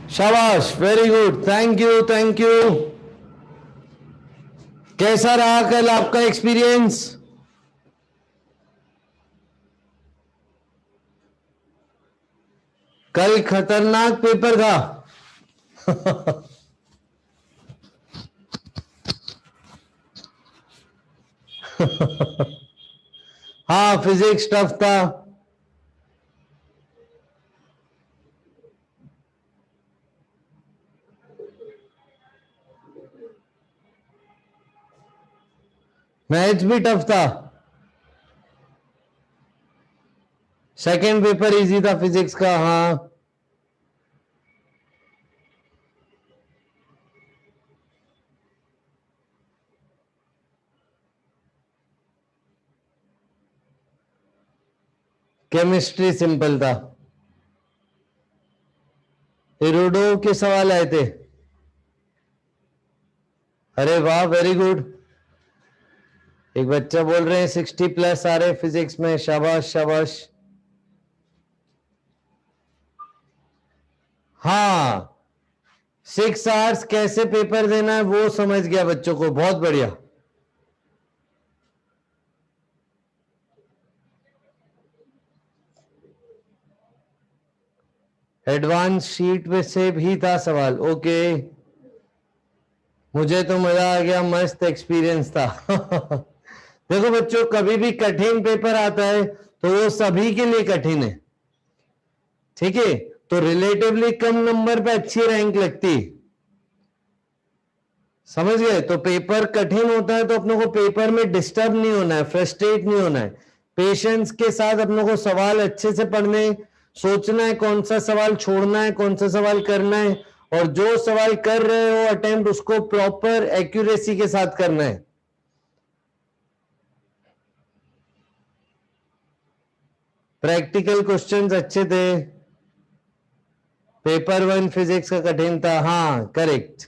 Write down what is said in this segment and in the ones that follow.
शाबाश, very good, thank you thank you. कैसा रहा कल आपका एक्सपीरियंस? कल खतरनाक पेपर था। हाँ, फिजिक्स टफ था। मैथ्स भी टफ था। सेकंड पेपर इजी था फिजिक्स का। हाँ, केमिस्ट्री सिंपल था। इरोडो के सवाल आए थे। अरे वाह, वेरी गुड। एक बच्चा बोल रहे हैं 60+ आ रहे फिजिक्स में। शाबाश शाबाश। हाँ, 6 आवर्स कैसे पेपर देना है वो समझ गया बच्चों को। बहुत बढ़िया। एडवांस शीट में से भी था सवाल। ओके, मुझे तो मजा आ गया, मस्त एक्सपीरियंस था। देखो बच्चों, कभी भी कठिन पेपर आता है तो वो सभी के लिए कठिन है, ठीक है? तो रिलेटिवली कम नंबर पे अच्छी रैंक लगती, समझ गए? तो पेपर कठिन होता है तो अपनों को पेपर में डिस्टर्ब नहीं होना है, फ्रस्ट्रेट नहीं होना है। पेशेंस के साथ अपनों को सवाल अच्छे से पढ़ने, सोचना है कौन सा सवाल छोड़ना है, कौन सा सवाल करना है, और जो सवाल कर रहे हो अटेम्प्ट, उसको प्रॉपर एक्यूरेसी के साथ करना है। प्रैक्टिकल क्वेश्चंस अच्छे थे। पेपर 1 फिजिक्स का कठिन था। हाँ, करेक्ट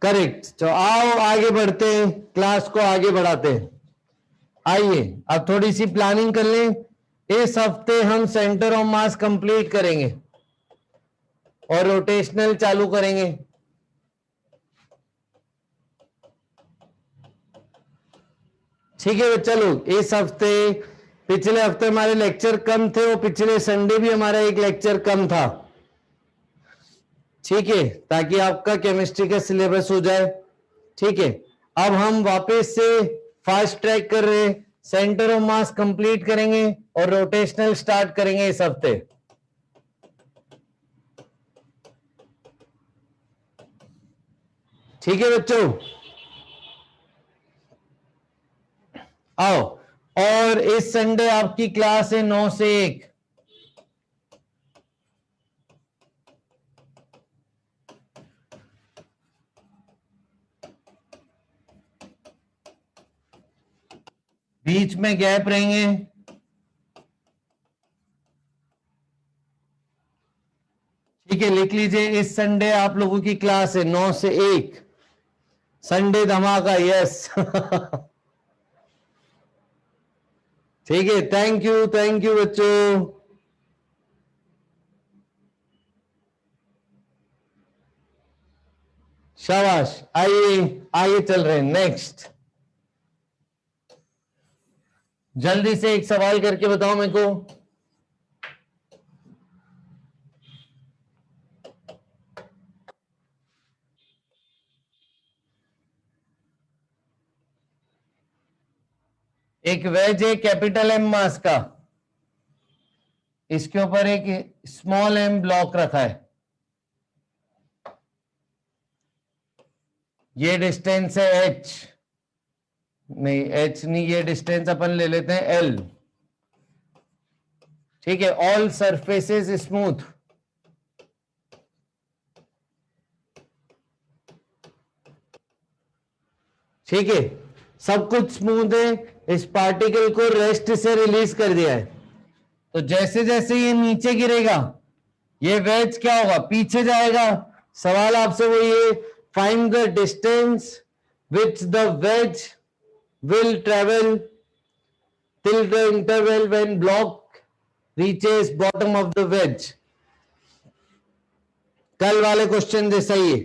करेक्ट। तो आओ आगे बढ़ते हैं, क्लास को आगे बढ़ाते हैं। आइए अब थोड़ी सी प्लानिंग कर लें। इस हफ्ते हम सेंटर ऑफ मास कंप्लीट करेंगे और रोटेशनल चालू करेंगे। ठीक है बच्चा लोग, इस हफ्ते, पिछले हफ्ते हमारे लेक्चर कम थे, और पिछले संडे भी हमारा एक लेक्चर कम था, ठीक है? ताकि आपका केमिस्ट्री का सिलेबस हो जाए। ठीक है, अब हम वापस से फास्ट ट्रैक कर रहे हैं, सेंटर ऑफ मास कंप्लीट करेंगे और रोटेशनल स्टार्ट करेंगे इस हफ्ते। ठीक है बच्चों, आओ। और इस संडे आपकी क्लास है 9 से 1। बीच में गैप रहेंगे। ठीक है, लिख लीजिए, इस संडे आप लोगों की क्लास है 9 से 1। संडे धमाका, यस। ठीक है, थैंक यू बच्चों। शाबाश, आइए आगे चल रहे हैं। नेक्स्ट, जल्दी से एक सवाल करके बताओ मेरे को। एक वेज है कैपिटल एम मास का, इसके ऊपर एक स्मॉल एम ब्लॉक रखा है। ये डिस्टेंस है एच, नहीं एच नहीं, ये डिस्टेंस अपन ले लेते हैं एल। ठीक है, ऑल सरफेसेस स्मूथ। ठीक है, सब कुछ स्मूथ है। इस पार्टिकल को रेस्ट से रिलीज कर दिया है, तो जैसे जैसे ये नीचे गिरेगा, ये वेज क्या होगा, पीछे जाएगा। सवाल आपसे वो ये, find the distance which the ways will travel till the interval when block reaches bottom of the wedge. कल वाले क्वेश्चन जैसा ही है।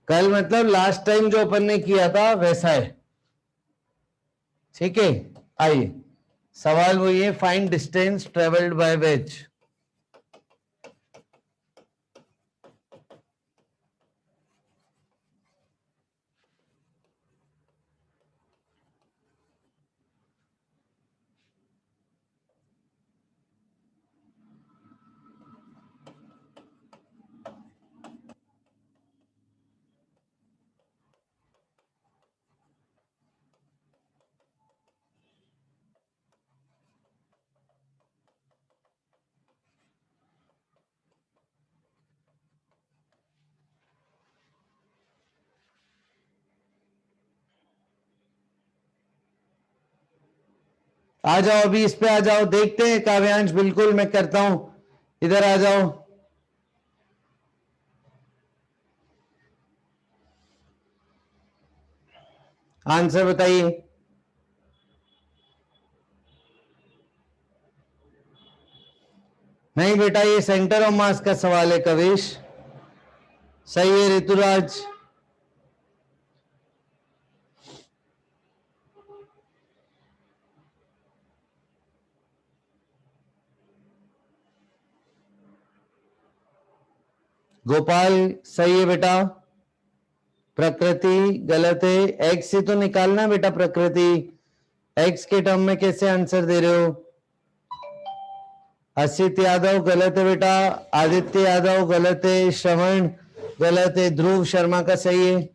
कल मतलब लास्ट टाइम जो अपन ने किया था वैसा है, ठीक है। आइए, सवाल वही है, find distance travelled by wedge. आ जाओ, अभी इस पे आ जाओ, देखते हैं। काव्यांश बिल्कुल मैं करता हूं, इधर आ जाओ। आंसर बताइए। नहीं बेटा, ये सेंटर ऑफ मास का सवाल है कविश। सही है ऋतुराज। गोपाल सही है बेटा। प्रकृति गलत है, एक्स से तो निकालना बेटा प्रकृति। एक्स के टर्म में कैसे आंसर दे रहे हो? असित यादव गलत है बेटा। आदित्य यादव गलत है। श्रवण गलत है। ध्रुव शर्मा का सही है।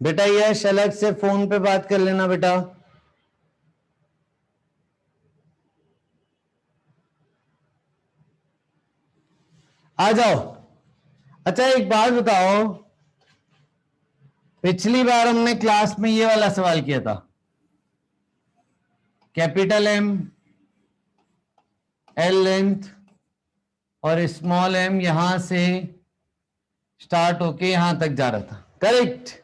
बेटा यश अलग से फोन पे बात कर लेना बेटा। आ जाओ। अच्छा एक बात बताओ, पिछली बार हमने क्लास में ये वाला सवाल किया था, कैपिटल एम एल लेंथ और स्मॉल एम यहां से स्टार्ट होके यहां तक जा रहा था, करेक्ट?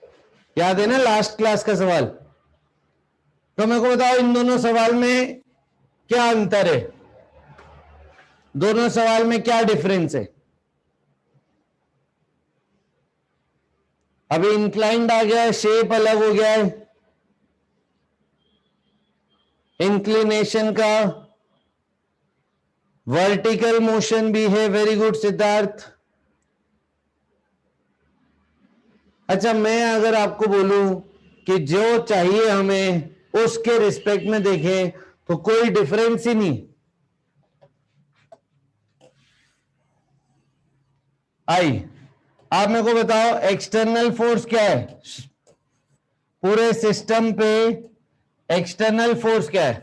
याद है ना लास्ट क्लास का सवाल? तो मेरे को बताओ इन दोनों सवाल में क्या अंतर है, दोनों सवाल में क्या डिफरेंस है? अभी इंक्लाइंड आ गया है, शेप अलग हो गया है, इंक्लिनेशन का, वर्टिकल मोशन भी है। Very good Siddharth. अच्छा मैं अगर आपको बोलूं कि जो चाहिए हमें उसके रिस्पेक्ट में देखें तो कोई डिफरेंस ही नहीं। आई, आप मेरे को बताओ एक्सटर्नल फोर्स क्या है पूरे सिस्टम पे? एक्सटर्नल फोर्स क्या है?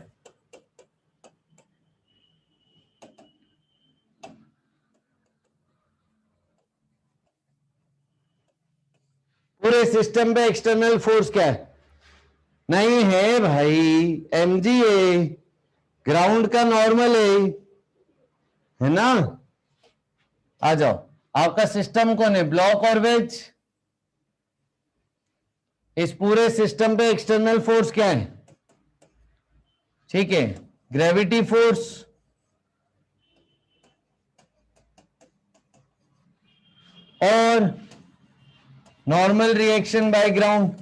पूरे सिस्टम पे एक्सटर्नल फोर्स क्या है? नहीं है भाई, एमजी है, ग्राउंड का नॉर्मल है ना? आ जाओ, आपका सिस्टम कौन है, ब्लॉक और वेज? इस पूरे सिस्टम पे एक्सटर्नल फोर्स क्या है? ठीक है, ग्रेविटी फोर्स और नॉर्मल रिएक्शन बाय ग्राउंड।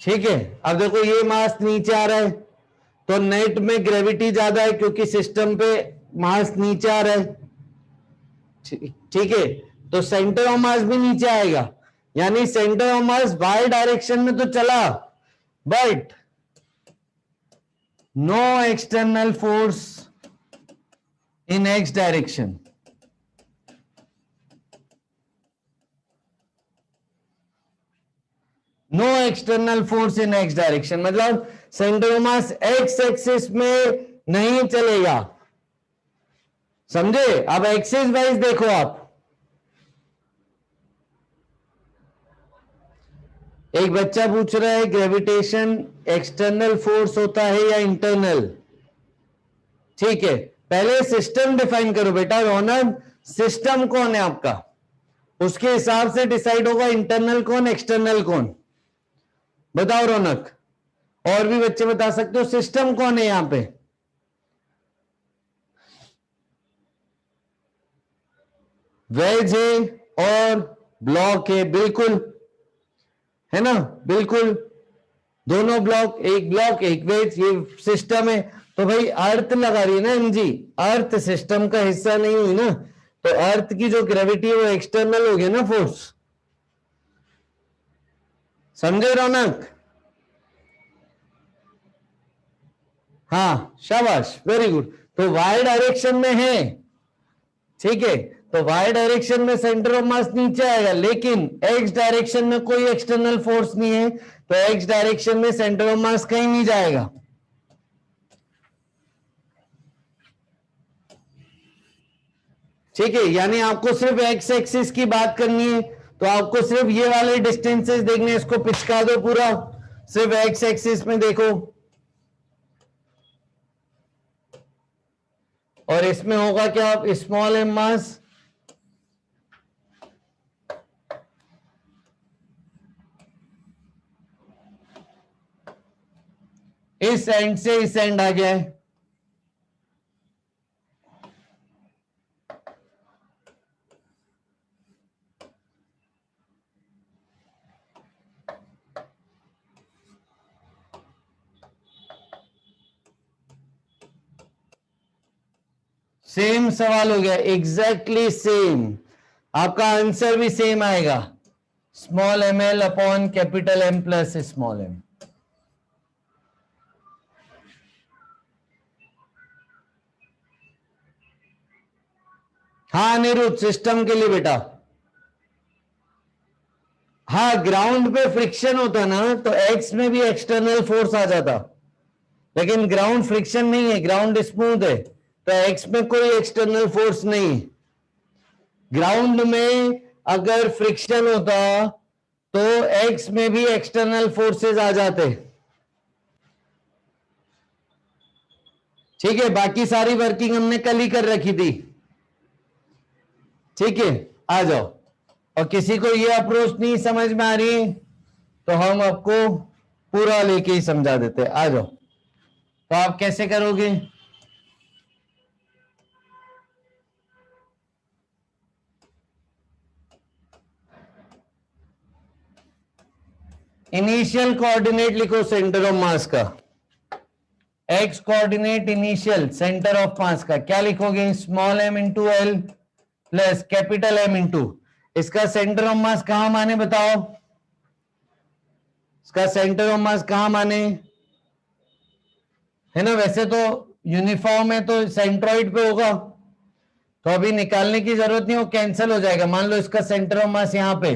ठीक है, अब देखो ये मास नीचे आ रहा है, तो नेट में ग्रेविटी ज्यादा है क्योंकि सिस्टम पे मास नीचे आ रहा है, ठीक है, तो सेंटर ऑफ मास भी नीचे आएगा, यानी centre of mass Y direction में तो चला, but no external force in X direction. No external force in X direction मतलब centre of mass X axis में नहीं चलेगा, समझे? अब एक्सिस वाइज देखो आप, एक बच्चा पूछ रहा है ग्रेविटेशन एक्सटर्नल फोर्स होता है या इंटरनल, ठीक है, पहले सिस्टम डिफाइन करो बेटा। रौनक, सिस्टम कौन है आपका, उसके हिसाब से डिसाइड होगा इंटरनल कौन एक्सटर्नल कौन। बताओ रौनक, और भी बच्चे बता सकते हो सिस्टम कौन है यहां पे? वेज है और ब्लॉक है, बिल्कुल है ना, बिल्कुल, दोनों ब्लॉक एक वेज, ये सिस्टम है। तो भाई अर्थ लगा रही है ना एमजी, अर्थ सिस्टम का हिस्सा नहीं हुई ना, तो अर्थ की जो ग्रेविटी है वो एक्सटर्नल हो गया ना फोर्स, समझे रौनक? हाँ शाबाश, वेरी गुड। तो वाई डायरेक्शन में है, ठीक है, तो वाई डायरेक्शन में सेंटर ऑफ मास नीचे आएगा, लेकिन एक्स डायरेक्शन में कोई एक्सटर्नल फोर्स नहीं है, तो एक्स डायरेक्शन में सेंटर ऑफ मास कहीं नहीं जाएगा। ठीक है, यानी आपको सिर्फ एक्स एक्सिस की बात करनी है, तो आपको सिर्फ ये वाले डिस्टेंसेस देखने, इसको पिचका दो पूरा, सिर्फ एक्स एक्सिस में देखो, और इसमें होगा क्या, स्मॉल एम मास इस एंड से इस एंड आ गया है, सेम सवाल हो गया, एग्जैक्टली सेम, आपका आंसर भी सेम आएगा, small M L upon capital M plus small M. हाँ अनिरुद्ध, सिस्टम के लिए बेटा, हाँ ग्राउंड पे फ्रिक्शन होता ना तो एक्स में भी एक्सटर्नल फोर्स आ जाता, लेकिन ग्राउंड फ्रिक्शन नहीं है, ग्राउंड स्मूथ है, तो एक्स में कोई एक्सटर्नल फोर्स नहीं। ग्राउंड में अगर फ्रिक्शन होता तो एक्स में भी एक्सटर्नल फोर्सेस आ जाते, ठीक है, बाकी सारी वर्किंग हमने कल ही कर रखी थी, ठीक है, आ जाओ। और किसी को ये अप्रोच नहीं समझ में आ रही तो हम आपको पूरा लेके ही समझा देते, आ जाओ। तो आप कैसे करोगे, इनिशियल कोऑर्डिनेट लिखो सेंटर ऑफ मास का, X coordinate initial centre of mass का क्या लिखोगे, small M into L plus capital M into, इसका सेंटर ऑफ मास कहां माने बताओ, इसका सेंटर ऑफ मास कहां माने, है ना, वैसे तो यूनिफॉर्म है तो सेंट्रॉइड पे होगा, तो अभी निकालने की जरूरत नहीं, वो कैंसिल हो जाएगा। मान लो इसका सेंटर ऑफ मास यहां पे,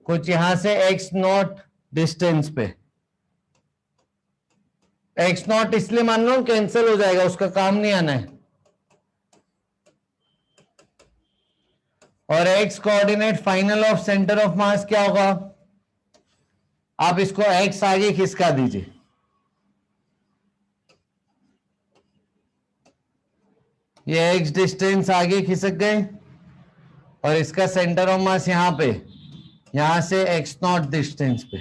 कुछ यहां से एक्स नॉट डिस्टेंस पे, एक्स नॉट इसलिए मान लो कैंसिल हो जाएगा, उसका काम नहीं आना है, और x coordinate final of centre of मास क्या होगा, आप इसको एक्स आगे खिसका दीजिए, ये एक्स डिस्टेंस आगे खिसक गए, और इसका सेंटर ऑफ मास यहां पे, यहां से एक्स नॉट डिस्टेंस पे,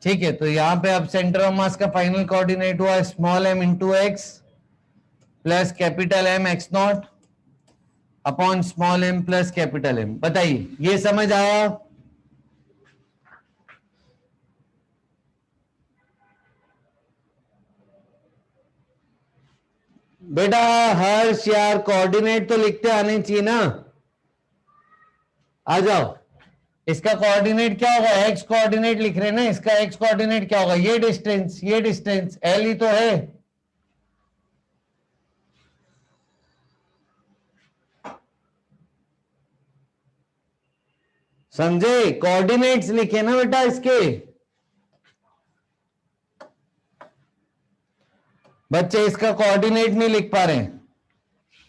ठीक है, तो यहां पे अब सेंटर ऑफ मास का फाइनल कोऑर्डिनेट हुआ small M into X plus capital M X not upon small M plus capital M. बताइए ये समझ आया, बेटा हर्ष यार कोऑर्डिनेट तो लिखते आने चाहिए ना। आ जाओ, इसका कोऑर्डिनेट क्या होगा? एक्स कोऑर्डिनेट लिख रहे हैं ना, इसका एक्स कोऑर्डिनेट क्या होगा? ये डिस्टेंस एल ही तो है। समझे? कोऑर्डिनेट्स लिखे ना बेटा इसके। बच्चे इसका कोऑर्डिनेट नहीं लिख पा रहे हैं।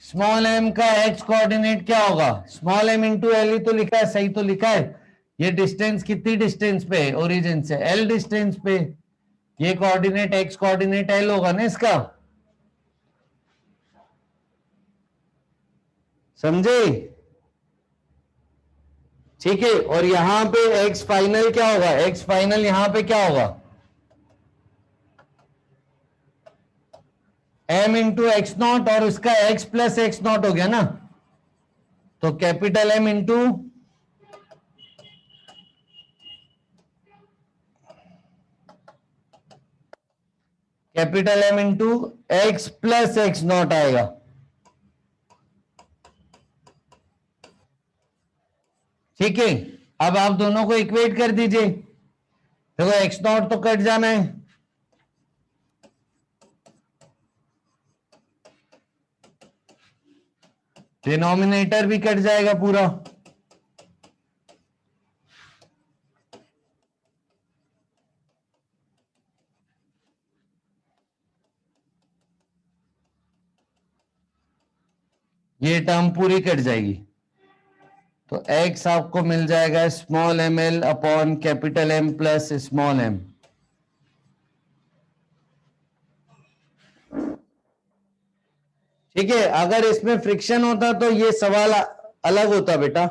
स्मॉल एम का एक्स कोऑर्डिनेट क्या होगा? स्मॉल एम इंटू एल ही तो लिखा है, सही तो लिखा है। ये डिस्टेंस कितनी डिस्टेंस पे है ओरिजिन से? एल डिस्टेंस पे। ये कोऑर्डिनेट एक्स कोऑर्डिनेट एल होगा ना इसका। समझे? ठीक है। और यहां पे एक्स फाइनल क्या होगा? एक्स फाइनल यहां पे क्या होगा? एम इंटू एक्स नॉट, और उसका एक्स प्लस एक्स नॉट हो गया ना। तो capital M into capital M into X plus X not आएगा। ठीक है। अब आप दोनों को इक्वेट कर दीजिए। देखो एक्स नॉट तो कट जाना है, डिनोमिनेटर भी कट जाएगा पूरा। ये टर्म पूरी कट जाएगी। तो x आपको मिल जाएगा small M L upon capital M plus small M. ठीक है। अगर इसमें फ्रिक्शन होता तो ये सवाल अलग होता बेटा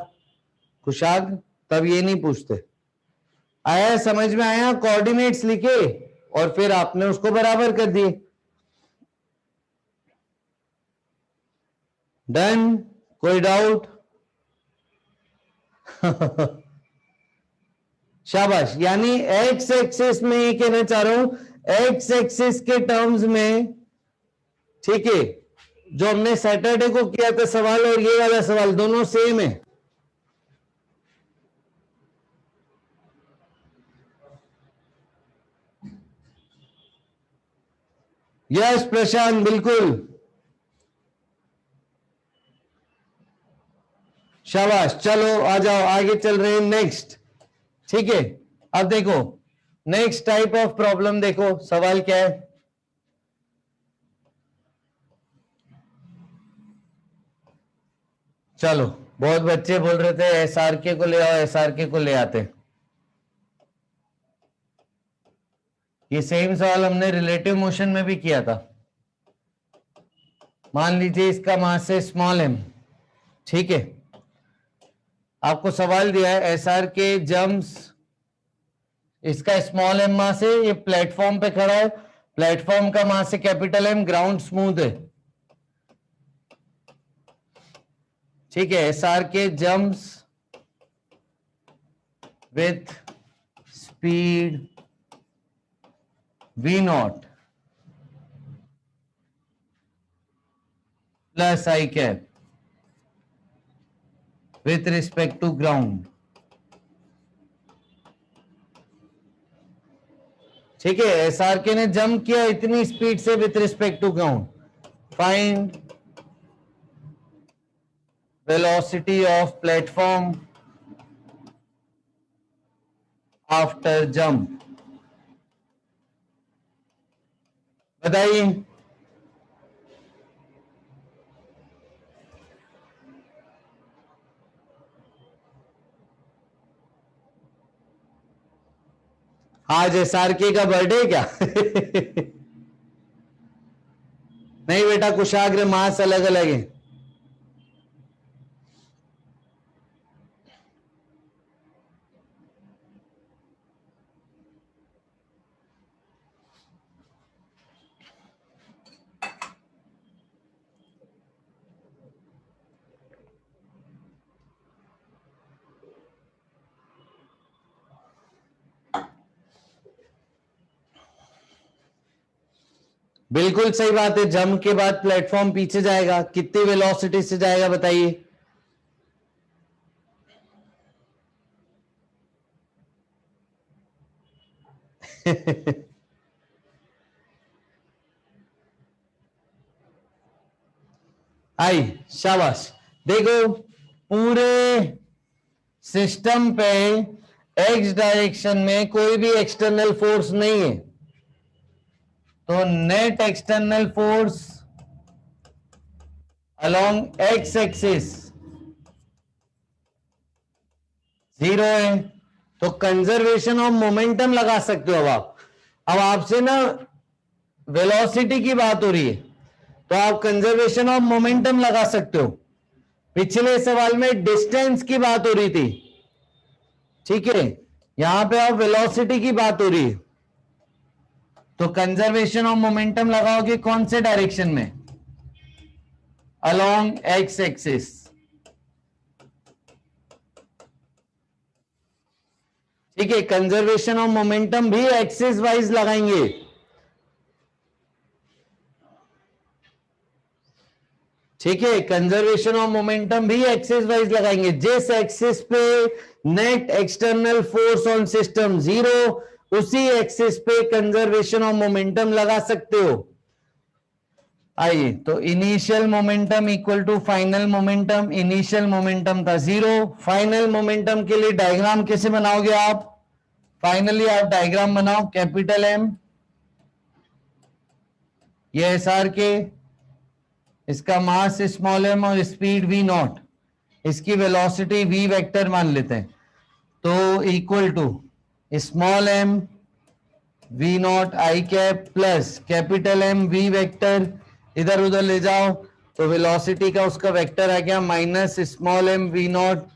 खुशाग, तब ये नहीं पूछते। आया समझ में? आया? कोऑर्डिनेट्स लिखे और फिर आपने उसको बराबर कर दिए। डन? कोई डाउट? शाबाश। यानी एक्स एक्सिस में ये कहना चाह रहा हूं, एक्स एक्सिस के टर्म्स में, ठीक है, जो हमने सैटरडे को किया था सवाल और ये वाला सवाल दोनों सेम है। यस प्रशांत, बिल्कुल। शाबाश। चलो आ जाओ, आगे चल रहे हैं नेक्स्ट। ठीक है। अब देखो नेक्स्ट टाइप ऑफ प्रॉब्लम, देखो सवाल क्या है। चलो, बहुत बच्चे बोल रहे थे एसआरके को ले आओ, एसआरके को ले आते। ये सेम सवाल हमने रिलेटिव मोशन में भी किया था। मान लीजिए इसका मास है स्मॉल एम, ठीक है। आपको सवाल दिया है एसआर के जम्प्स, इसका स्मॉल एम मास है, ये प्लेटफॉर्म पे खड़ा है, प्लेटफॉर्म का मास है कैपिटल एम, ग्राउंड स्मूथ है, ठीक है। SRK jumps with speed v not plus I cap with respect to ground. ठीक है। एसआरके ने जंप किया इतनी स्पीड से with respect to ground. Find velocity of platform after jump. बताइए। आज एसआरके का बर्थडे क्या? नहीं बेटा, कुशाग्र मास अलग अलग है। बिल्कुल सही बात है, जंप के बाद प्लेटफॉर्म पीछे जाएगा, कितनी वेलोसिटी से जाएगा बताइए? आई, शाबाश। देखो पूरे सिस्टम पे एक्स डायरेक्शन में कोई भी एक्सटर्नल फोर्स नहीं है, तो net external force along x axis 0 है। तो कंजर्वेशन ऑफ मोमेंटम लगा सकते हो। अब आपसे ना वेलोसिटी की बात हो रही है, तो आप कंजर्वेशन ऑफ मोमेंटम लगा सकते हो। पिछले सवाल में डिस्टेंस की बात हो रही थी, ठीक है, यहां पे अब वेलोसिटी की बात हो रही है, तो कंजर्वेशन ऑफ मोमेंटम लगाओगे कौन से डायरेक्शन में? Along x axis. ठीक है, कंजर्वेशन ऑफ मोमेंटम भी एक्सिस वाइज लगाएंगे। ठीक है, कंजर्वेशन ऑफ मोमेंटम भी एक्सिस वाइज लगाएंगे। जिस एक्सिस पे net external force on system 0, उसी एक्सिस पे कंजर्वेशन ऑफ मोमेंटम लगा सकते हो। आइए, तो initial momentum equal to final momentum. Initial momentum था 0, फाइनल मोमेंटम के लिए डायग्राम कैसे बनाओगे आप? फाइनली आप डायग्राम बनाओ, कैपिटल एम, ये एस आर के, इसका मास स्मॉल एम और स्पीड वी नॉट, इसकी वेलोसिटी वी वेक्टर मान लेते हैं, तो equal to small M V not I cap plus capital M V vector, इधर उधर ले जाओ तो वेलोसिटी का उसका वेक्टर आ गया minus small M V not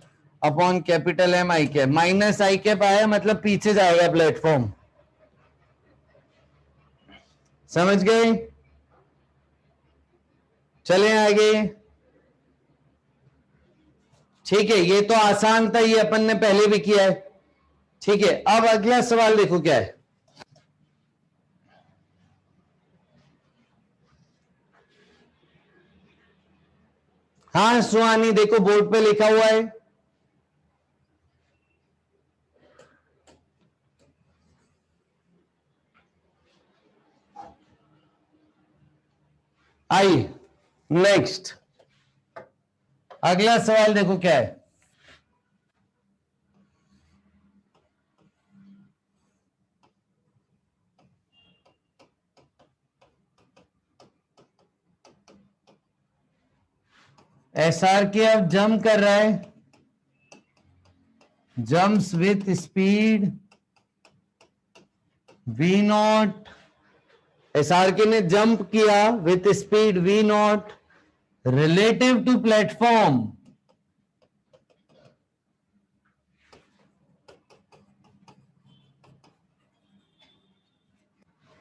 upon capital M I cap. Minus I cap आया मतलब पीछे जाएगा प्लेटफॉर्म, समझ गए? चलें आगे। ठीक है, ये तो आसान था, ये अपन ने पहले भी किया है। ठीक है, अब अगला सवाल देखो क्या है। हाँ सुहानी, देखो बोर्ड पे लिखा हुआ है। आई, नेक्स्ट अगला सवाल देखो क्या है। एस आर के अब जंप कर रहा है, jumps with speed we nought. S R K ने जंप किया with speed we nought relative to platform.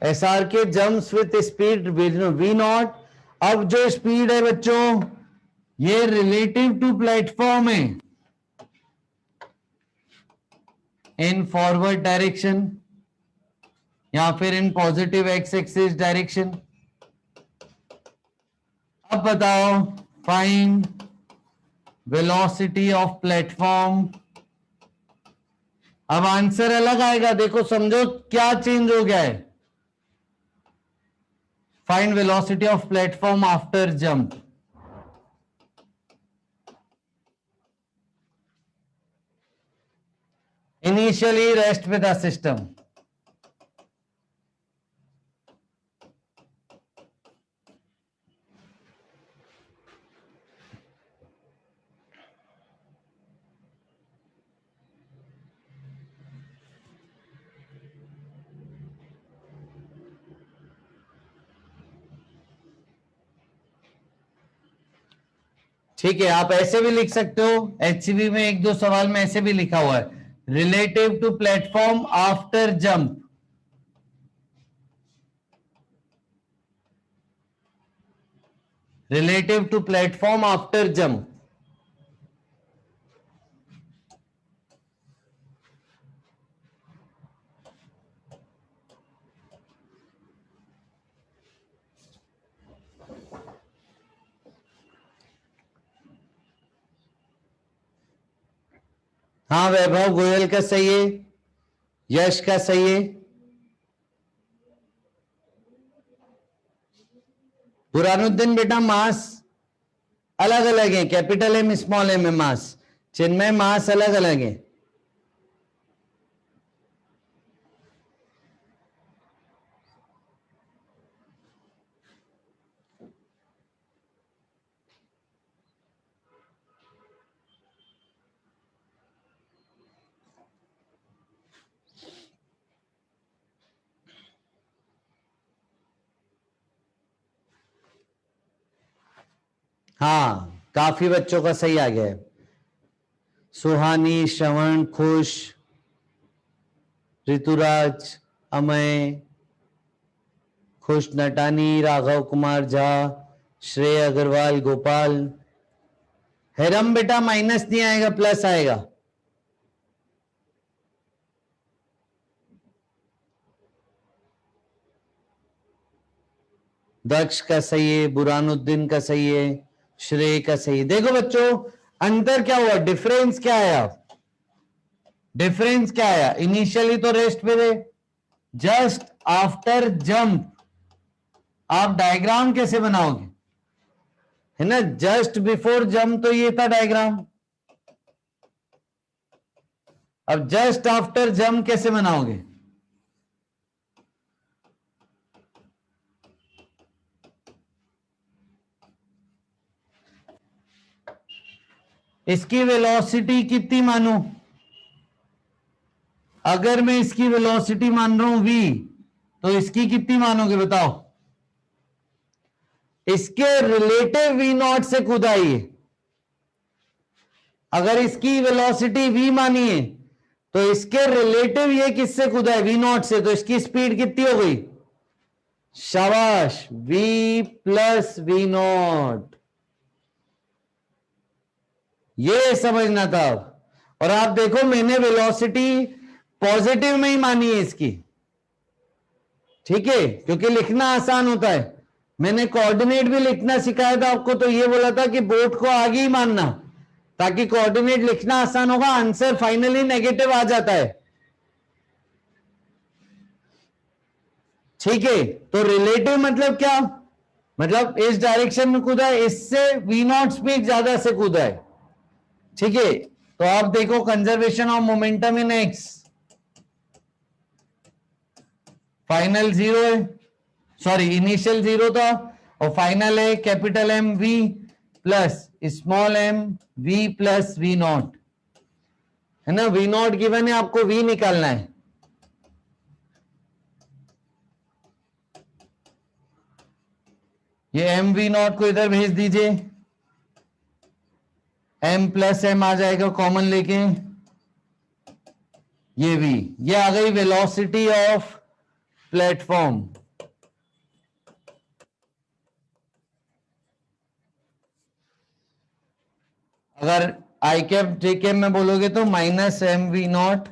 S R K jumps with speed we nought. अब जो स्पीड है बच्चों, ये रिलेटिव टू प्लेटफॉर्म है, इन फॉरवर्ड डायरेक्शन या फिर in positive x axis direction. अब बताओ, फाइंड वेलोसिटी ऑफ प्लेटफॉर्म। अब आंसर अलग आएगा, देखो समझो क्या चेंज हो गया है। Find velocity of platform after jump. Initially rest with the system. ठीक है, आप ऐसे भी लिख सकते हो, एचसीवी में एक दो सवाल में ऐसे भी लिखा हुआ है, relative to platform after jump. Relative to platform after jump. हाँ वैभव गोयल का सही है, यश का सही है। बुरानुद्दीन बेटा मास अलग अलग है, कैपिटल एम स्मॉल एम है मास, चिन्मय मास अलग अलग है। हाँ काफी बच्चों का सही आ गया है। सुहानी, श्रवण, खुश, ऋतुराज, अमय, खुश नटानी, राघव कुमार झा, श्रेय अग्रवाल, गोपाल। हेरम बेटा माइनस नहीं आएगा, प्लस आएगा। दक्ष का सही है, बुरानुद्दीन का सही है, श्रेय का सही है। देखो बच्चों अंतर क्या हुआ, डिफरेंस क्या आया, डिफरेंस क्या आया। इनिशियली तो रेस्ट पे थे, जस्ट आफ्टर जंप आप डायग्राम कैसे बनाओगे, है ना, जस्ट बिफोर जंप तो ये था डायग्राम, अब जस्ट आफ्टर जंप कैसे बनाओगे। इसकी वेलोसिटी कितनी मानूं, अगर मैं इसकी वेलोसिटी मान रहा हूं v, तो इसकी कितनी मानोगे बताओ। इसके रिलेटिव v नॉट से कूदा ये, अगर इसकी वेलोसिटी v मानी है तो इसके रिलेटिव ये किससे कूदा है, v नॉट से, तो इसकी स्पीड कितनी हो गई, शाबाश, v प्लस v नॉट, ये समझना था। और आप देखो मैंने वेलोसिटी पॉजिटिव में ही मानी है इसकी, ठीक है, क्योंकि लिखना आसान होता है। मैंने कोऑर्डिनेट भी लिखना सिखाया था आपको, तो ये बोला था कि बोर्ड को आगे ही मानना, ताकि कोऑर्डिनेट लिखना आसान होगा, आंसर फाइनली नेगेटिव आ जाता है, ठीक है। तो रिलेटिव मतलब क्या, मतलब इस डायरेक्शन में कूदा है, इससे वी नॉट स्पीड ज्यादा से कूदा है, ठीक है। तो आप देखो conservation of momentum in X, final zero है, सॉरी इनिशियल जीरो था, और फाइनल है capital M V plus small M V plus we naught, है ना, वी नॉट गिवन है, आपको वी निकालना है। ये एम वी नॉट को इधर भेज दीजिए, एम प्लस एम आ जाएगा कॉमन लेके, ये वी, ये आ गई वेलोसिटी ऑफ प्लेटफॉर्म। अगर आई कैप जे कैप में बोलोगे तो minus M V naught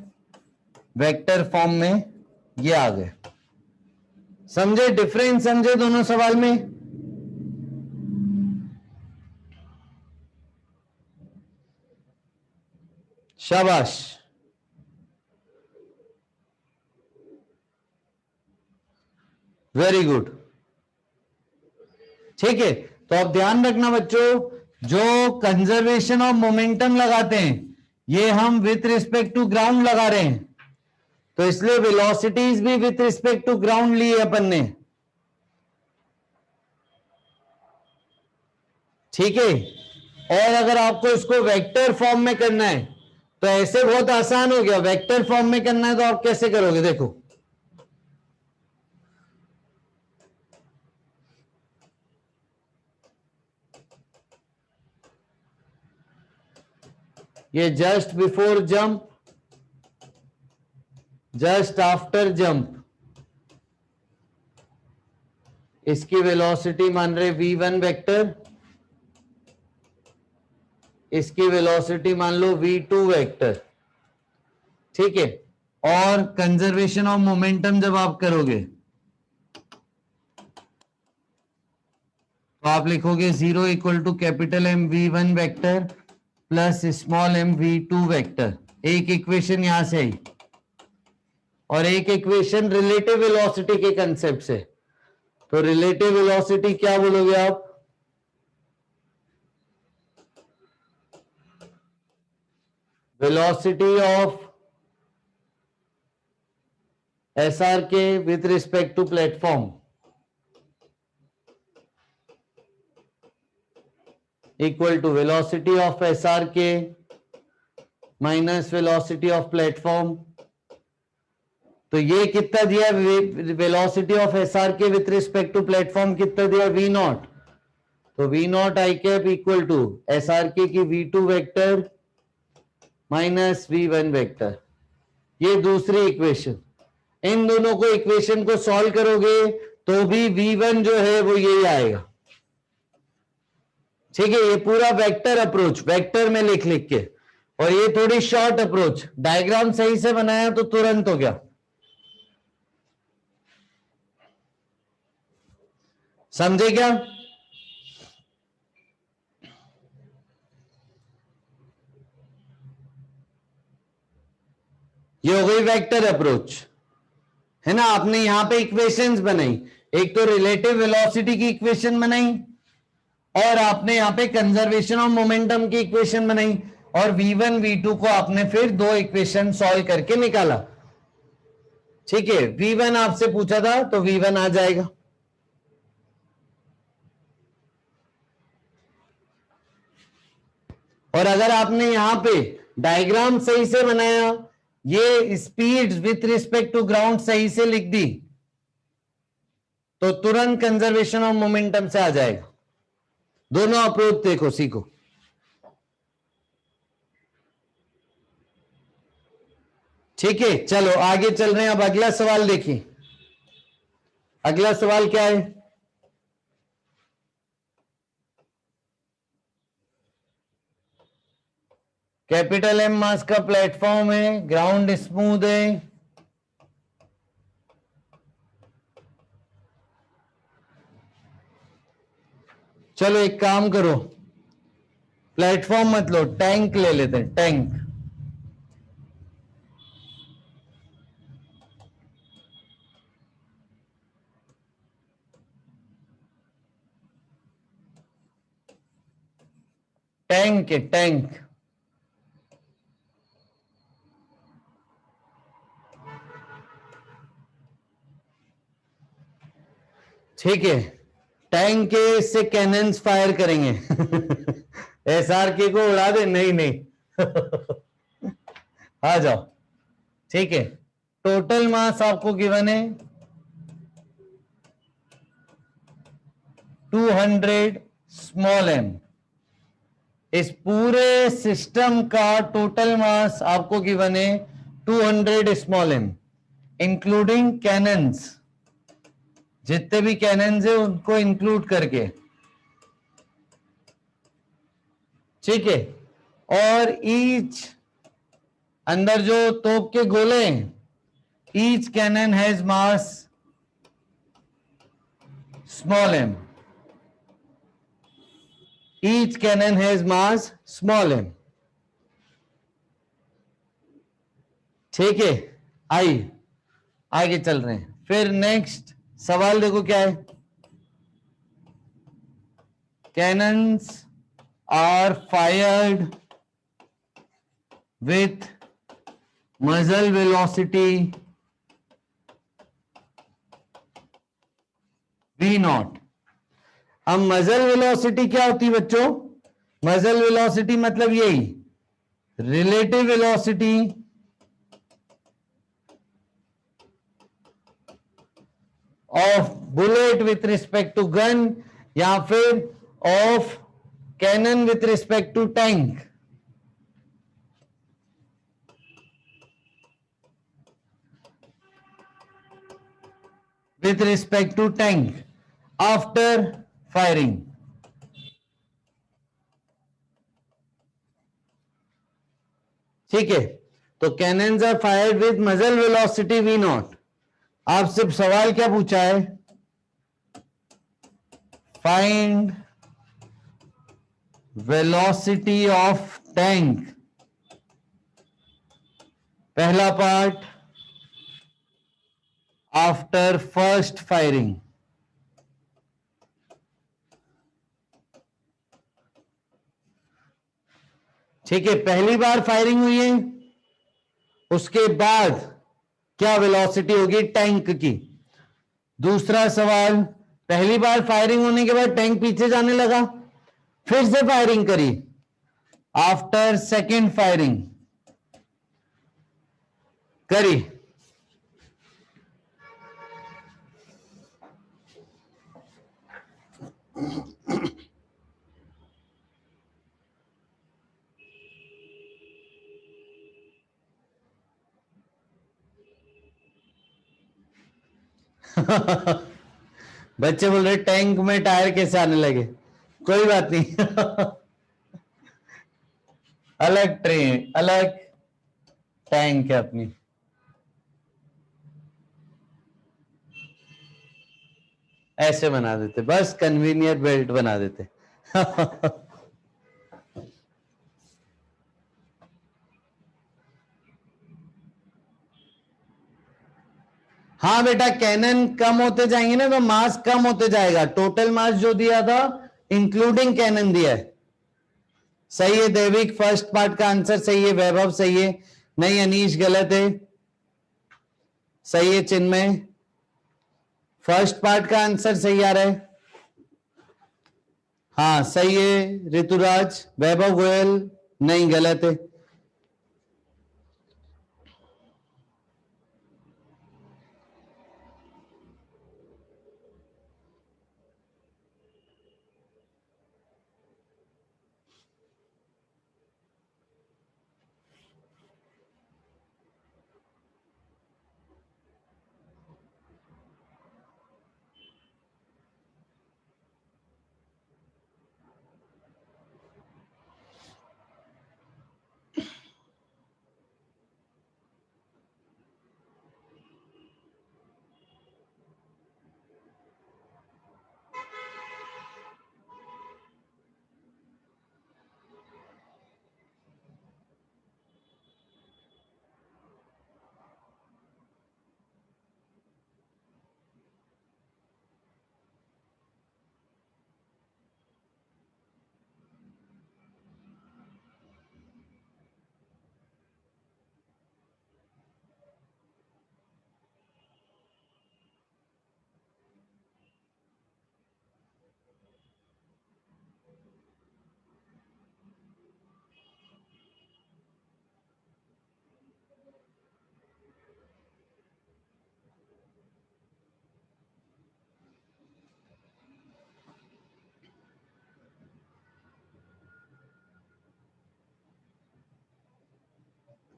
vector form में ये आ गए। समझे डिफरेंस, समझे दोनों सवाल में। शाबाश, वेरी गुड, ठीक है। तो अब ध्यान रखना बच्चों, जो कंजर्वेशन ऑफ मोमेंटम लगाते हैं ये हम विथ रिस्पेक्ट टू ग्राउंड लगा रहे हैं, तो इसलिए वेलोसिटीज भी विथ रिस्पेक्ट टू ग्राउंड ली है अपन ने, ठीक है। और अगर आपको इसको वेक्टर फॉर्म में करना है तो ऐसे बहुत आसान हो गया, वेक्टर फॉर्म में करना है तो आप कैसे करोगे, देखो ये just before jump, just after jump, इसकी वेलोसिटी मान रहे v1 वेक्टर, इसकी वेलोसिटी मान लो v2 वेक्टर, ठीक है। और कंजर्वेशन ऑफ मोमेंटम जब आप करोगे तो आप लिखोगे 0 equal to capital M V one vector plus small M V two vector, एक इक्वेशन यहां से आई और एक इक्वेशन रिलेटिव वेलोसिटी के कंसेप्ट से। तो रिलेटिव वेलोसिटी क्या बोलोगे आप? Velocity of SRK with respect to platform equal to velocity of SRK minus velocity of platform। तो ये कितना दिया? Velocity of SRK with respect to platform कितना दिया? V naught. तो V naught I cap equal to SRK की V2 vector minus V1 vector. ये दूसरी इक्वेशन। इन दोनों को इक्वेशन को सॉल्व करोगे तो भी V1 जो है वो यही आएगा। ठीक है, ये पूरा वेक्टर अप्रोच, वेक्टर में लिख लिख के, और ये थोड़ी शॉर्ट अप्रोच। डायग्राम सही से बनाया तो तुरंत हो गया। समझे क्या? ये हो गई वेक्टर अप्रोच, है ना। आपने यहां पे इक्वेशंस बनाई, एक तो रिलेटिव वेलोसिटी की इक्वेशन बनाई और आपने यहां पे कंजर्वेशन ऑफ मोमेंटम की इक्वेशन बनाई, और V1 V2 को आपने फिर दो इक्वेशन सॉल्व करके निकाला। ठीक है, V1 आपसे पूछा था तो V1 आ जाएगा। और अगर आपने यहां पे डायग्राम सही से बनाया, ये speed with respect to ground सही से लिख दी, तो तुरंत कंजर्वेशन ऑफ मोमेंटम से आ जाएगा। दोनों अप्रोच देखो, सीखो। ठीक है, चलो आगे चल रहे हैं। अब अगला सवाल देखिए। अगला सवाल क्या है? कैपिटल M मास का प्लेटफॉर्म है, ग्राउंड स्मूथ है, चलो एक काम करो, प्लेटफॉर्म मत लो, टैंक ले लेते हैं। टैंक, टैंक है, टैंक। ठीक है, टैंक के से कैनन्स फायर करेंगे। SRK को उड़ा दे? नहीं नहीं। आ जाओ। ठीक है, टोटल मास आपको गिवन है 200 स्मॉल m। इस पूरे सिस्टम का टोटल मास आपको गिवन है 200 स्मॉल m, इंक्लूडिंग कैनन्स। जितने भी कैनन्स है उनको इंक्लूड करके। ठीक है, और ईच, अंदर जो तोप के गोले हैं, each cannon has mass small m। Each cannon has mass small m। ठीक है, आई आगे चल रहे हैं। फिर नेक्स्ट सवाल देखो क्या है। cannons are fired with muzzle velocity V naught. अब मजल वेलोसिटी क्या होती है बच्चों? मजल वेलोसिटी मतलब यही, relative velocity of bullet with respect to gun, या फिर of cannon with respect to tank. With respect to tank after firing. ठीक है, तो cannons are fired with muzzle velocity V naught. आपसे सवाल क्या पूछा है? फाइंड वेलोसिटी ऑफ टैंक पहला पार्ट आफ्टर फर्स्ट फायरिंग, ठीक है, पहली बार फायरिंग हुई है, उसके बाद क्या वेलोसिटी होगी टैंक की। दूसरा सवाल, पहली बार फायरिंग होने के बाद टैंक पीछे जाने लगा, फिर से फायरिंग करी, आफ्टर सेकेंड फायरिंग करी, बच्चे बोल रहे टैंक में टायर कैसे आने लगे, कोई बात नहीं। अलग ट्रेन अलग टैंक है अपनी। ऐसे बना देते, बस कन्वीनियंट बेल्ट बना देते। हाँ बेटा, कैनन कम होते जाएंगे ना तो मास कम होते जाएगा, टोटल मास जो दिया था इंक्लूडिंग कैनन दिया है। सही है देविक, फर्स्ट पार्ट का आंसर सही है। वैभव सही है, नहीं अनीश गलत है। सही है चिन्मय, फर्स्ट पार्ट का आंसर सही आ रहा है। हाँ सही है ऋतुराज। वैभव गोयल नहीं, गलत है।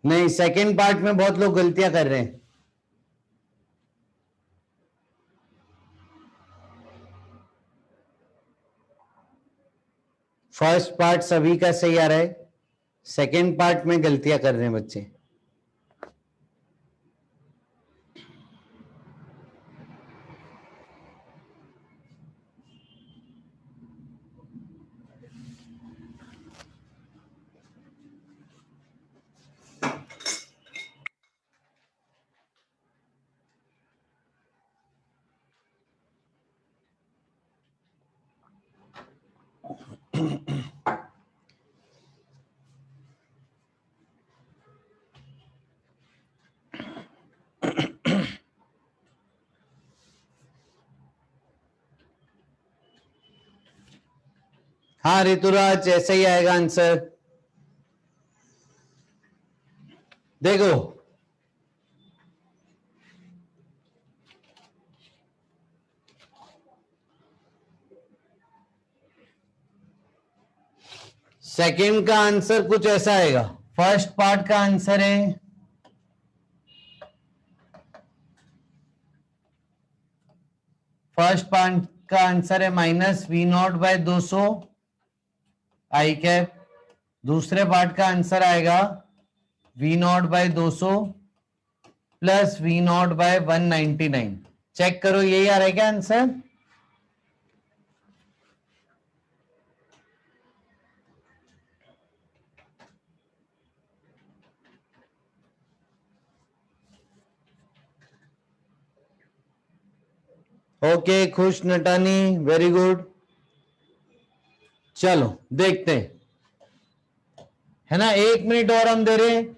नहीं, सेकंड पार्ट में बहुत लोग गलतियां कर रहे हैं। फर्स्ट पार्ट सभी का सही आ रहा है, सेकंड पार्ट में गलतियां कर रहे हैं बच्चे। हाँ ऋतुराज, ऐसे ही आएगा आंसर। देखो सेकंड का आंसर कुछ ऐसा आएगा। फर्स्ट पार्ट का आंसर है -V0/200 आई कैप। दूसरे पार्ट का आंसर आएगा V0/200 प्लस V0/199। चेक करो यही आ रहा है क्या आंसर? ओके, खुश नटानी, वेरी गुड। चलो देखते हैं, है ना, 1 मिनट और हम दे रहे हैं।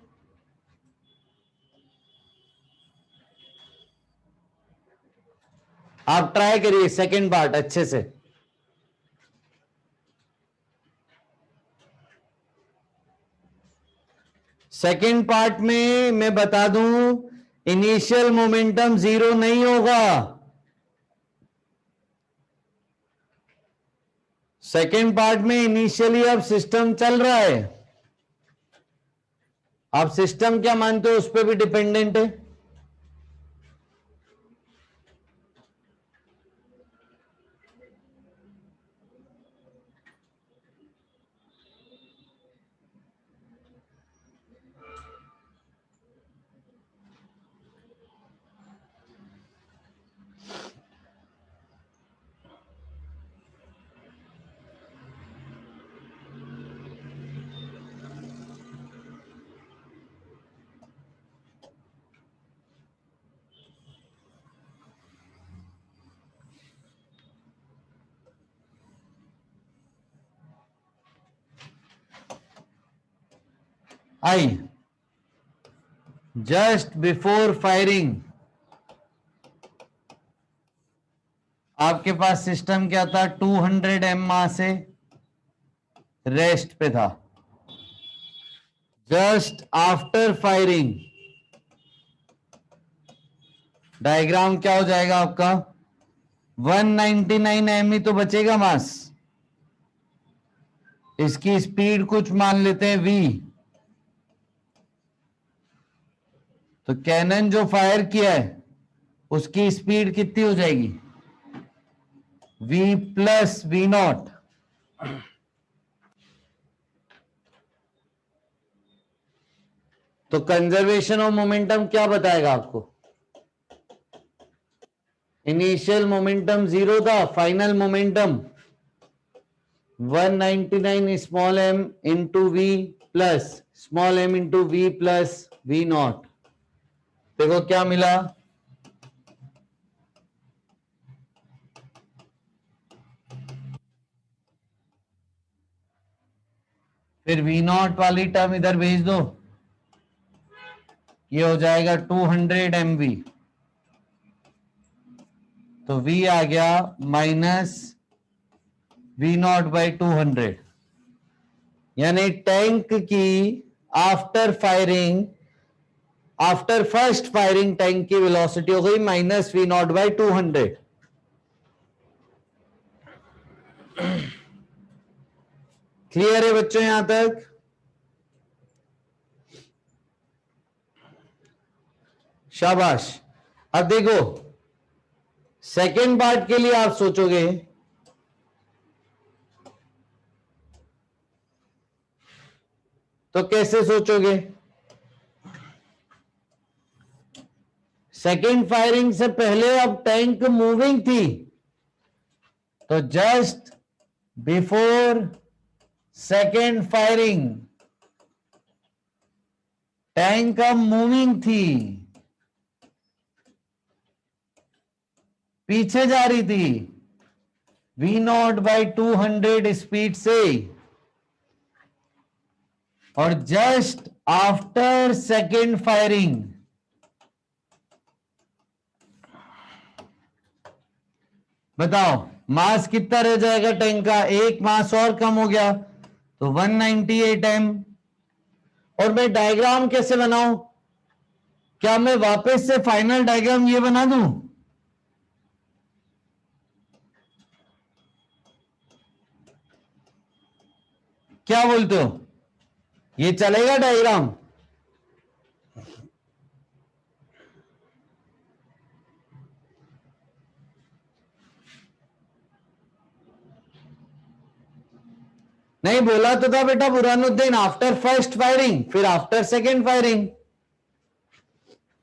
आप ट्राई करिए सेकंड पार्ट अच्छे से। सेकंड पार्ट में मैं बता दूं, इनिशियल मोमेंटम 0 नहीं होगा। सेकंड पार्ट में इनिशियली अब सिस्टम चल रहा है, आप सिस्टम क्या मानते हो उस पर भी डिपेंडेंट है। आई जस्ट बिफोर फायरिंग आपके पास सिस्टम क्या था, 200 एम मास से रेस्ट पे था। जस्ट आफ्टर फायरिंग डायग्राम क्या हो जाएगा आपका, 199 एम ही तो बचेगा मास। इसकी स्पीड कुछ मान लेते हैं v, तो कैनन जो फायर किया है उसकी स्पीड कितनी हो जाएगी, v प्लस वी नॉट। तो कंजर्वेशन ऑफ मोमेंटम क्या बताएगा आपको, इनिशियल मोमेंटम 0 था, final momentum 199 small m into V plus small m into V plus we naught. देखो क्या मिला, फिर वी नॉट वाली टर्म इधर भेज दो, ये हो जाएगा 200 mv, तो v आ गया माइनस वी नॉट बाई 200, यानी टैंक की after firing, after first firing टैंक की वेलोसिटी हो गई minus V naught by 200। Clear है बच्चों यहां तक, शाबाश। अब देखो सेकेंड पार्ट के लिए आप सोचोगे तो कैसे सोचोगे, सेकेंड फायरिंग से पहले अब टैंक मूविंग थी, तो just before second firing tank अब मूविंग थी, पीछे जा रही थी वी नॉट बाई 200 स्पीड से, और जस्ट आफ्टर सेकेंड फायरिंग बताओ मास कितना रह जाएगा टैंक का, एक मास और कम हो गया तो 198 एम। और मैं डायग्राम कैसे बनाऊं, क्या मैं वापस से फाइनल डायग्राम ये बना दूं, क्या बोलते हो, ये चलेगा डायग्राम, नहीं बोला तो था बेटा बुरहानुद्दीन, आफ्टर फर्स्ट फायरिंग फिर आफ्टर सेकेंड फायरिंग,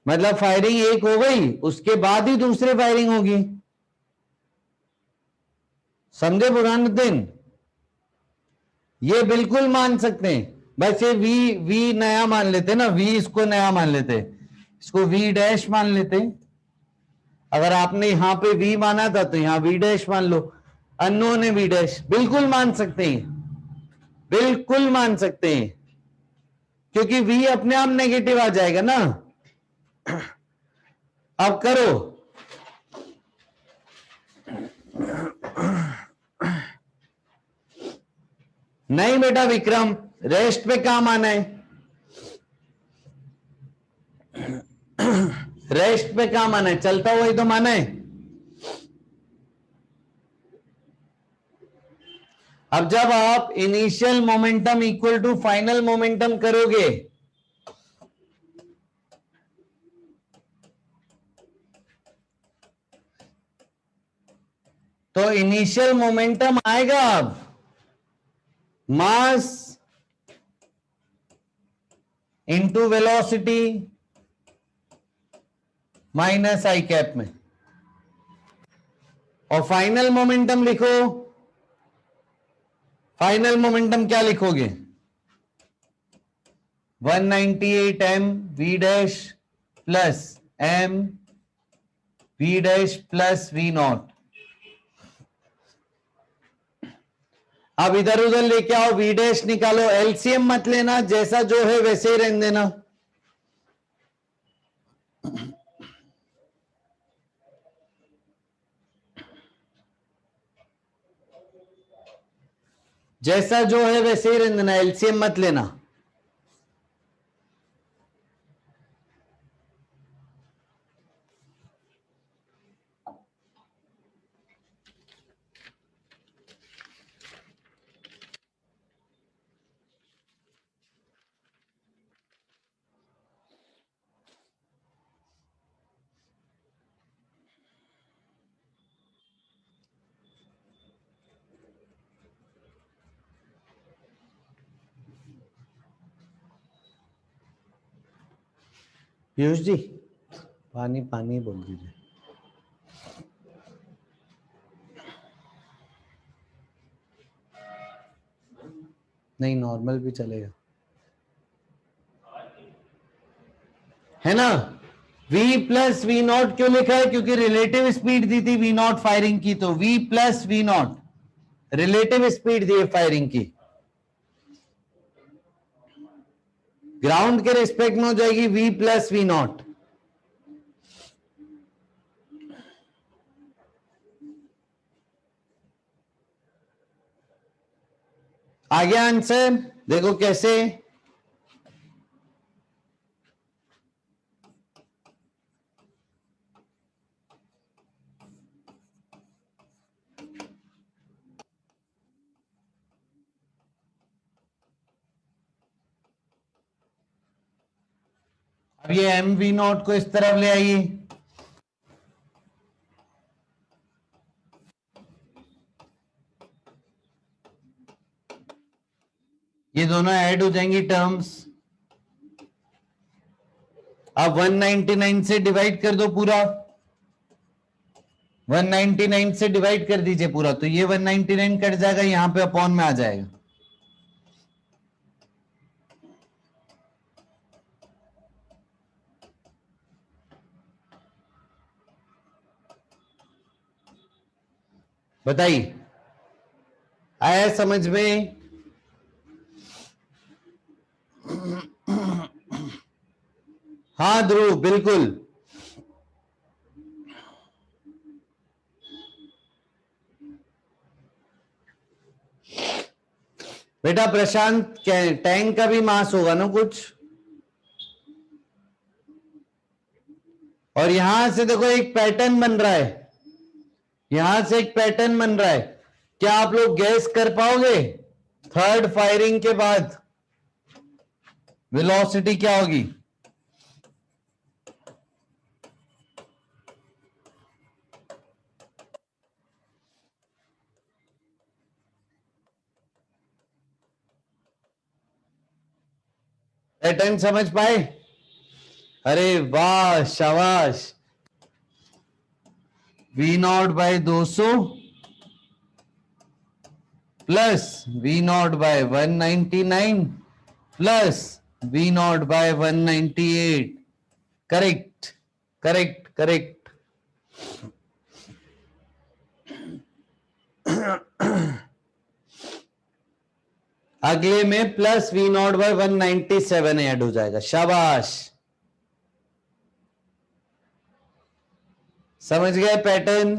मतलब फायरिंग एक हो गई उसके बाद ही दूसरी फायरिंग होगी, समझे बुरहानुद्दीन, ये बिल्कुल मान सकते हैं। बस ये वी नया मान लेते ना, वी इसको नया मान लेते, इसको वी डैश मान लेते, अगर आपने यहां पे v माना था तो यहां v डैश मान लो, अननोन है v डैश, बिल्कुल मान सकते हैं, बिल्कुल मान सकते हैं, क्योंकि v अपने आप नेगेटिव आ जाएगा ना। अब करो, नहीं बेटा विक्रम, रेस्ट पे काम आना है, रेस्ट पे काम आना है, चलता हुआ ही तो माना है। अब जब आप initial momentum equal to final momentum करोगे तो इनिशियल मोमेंटम आएगा अब mass into velocity minus I cap में, और फाइनल मोमेंटम लिखो, फाइनल मोमेंटम क्या लिखोगे, 198 m v dash plus m v dash plus v naught. अब इधर उधर लेके आओ, v डैश निकालो, एलसीएम मत लेना, जैसा जो है वैसे ही रहने देना। जैसा जो है वैसे ही रहने देना, एलसीएम मत लेना। पीयूष जी पानी पानी बोल दीजिए। नहीं नॉर्मल भी चलेगा, है ना। v प्लस वी नॉट क्यों लिखा है, क्योंकि रिलेटिव स्पीड दी थी v नॉट फायरिंग की, तो v plus we nought relative speed दी है फायरिंग की, ग्राउंड के रिस्पेक्ट में हो जाएगी v प्लस वी नॉट। आ गया आंसर, देखो कैसे। अब ये एम वी नॉट को इस तरफ ले आइए, ये दोनों ऐड हो जाएंगी टर्म्स। अब 199 से डिवाइड कर दो पूरा, 199 से डिवाइड कर दीजिए पूरा, तो ये 199 कट जाएगा, यहां पे अपॉन में आ जाएगा। बताइए आया समझ में। हाँ ध्रुव बिल्कुल, बेटा प्रशांत टैंक का भी मास होगा ना कुछ, और यहां से देखो एक पैटर्न बन रहा है, यहां से एक पैटर्न बन रहा है, क्या आप लोग गैस कर पाओगे थर्ड फायरिंग के बाद वेलोसिटी क्या होगी। पैटर्न समझ पाए, अरे वाह शाबाश। V naught by 200 plus we naught by 199 plus we naught by 198, correct correct correct. अगले में प्लस V0/197 ऐड हो जाएगा। शाबाश, समझ गए पैटर्न।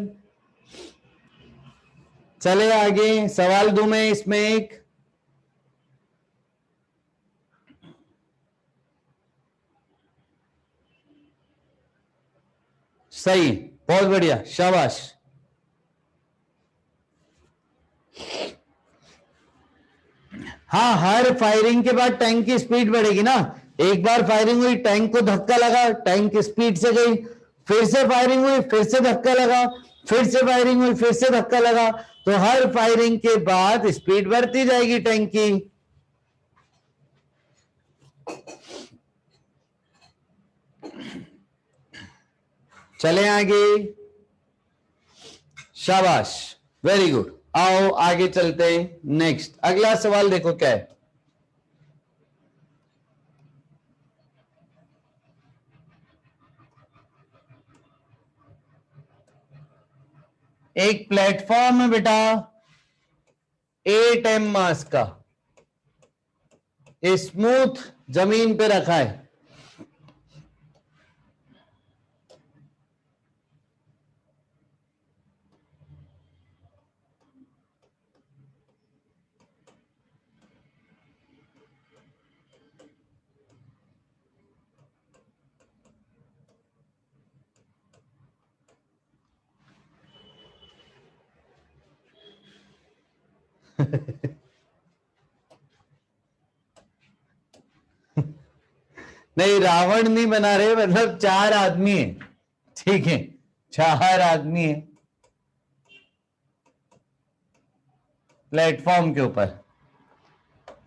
चले आगे, सवाल दूं मैं इसमें एक। सही, बहुत बढ़िया, शाबाश। हाँ, हर फायरिंग के बाद टैंक की स्पीड बढ़ेगी ना। एक बार फायरिंग हुई, टैंक को धक्का लगा, टैंक स्पीड से गई, फिर से फायरिंग हुई, फिर से धक्का लगा, फिर से फायरिंग हुई, फिर से धक्का लगा, तो हर फायरिंग के बाद स्पीड बढ़ती जाएगी टैंक की। चले आगे, शाबाश, वेरी गुड। आओ आगे चलते हैं। नेक्स्ट, अगला सवाल देखो क्या है। एक प्लेटफॉर्म है बेटा 8 m मास का, स्मूथ जमीन पे रखा है। नहीं, रावण नहीं बना रहे, मतलब 4 आदमी है, ठीक है, 4 आदमी है प्लेटफॉर्म के ऊपर,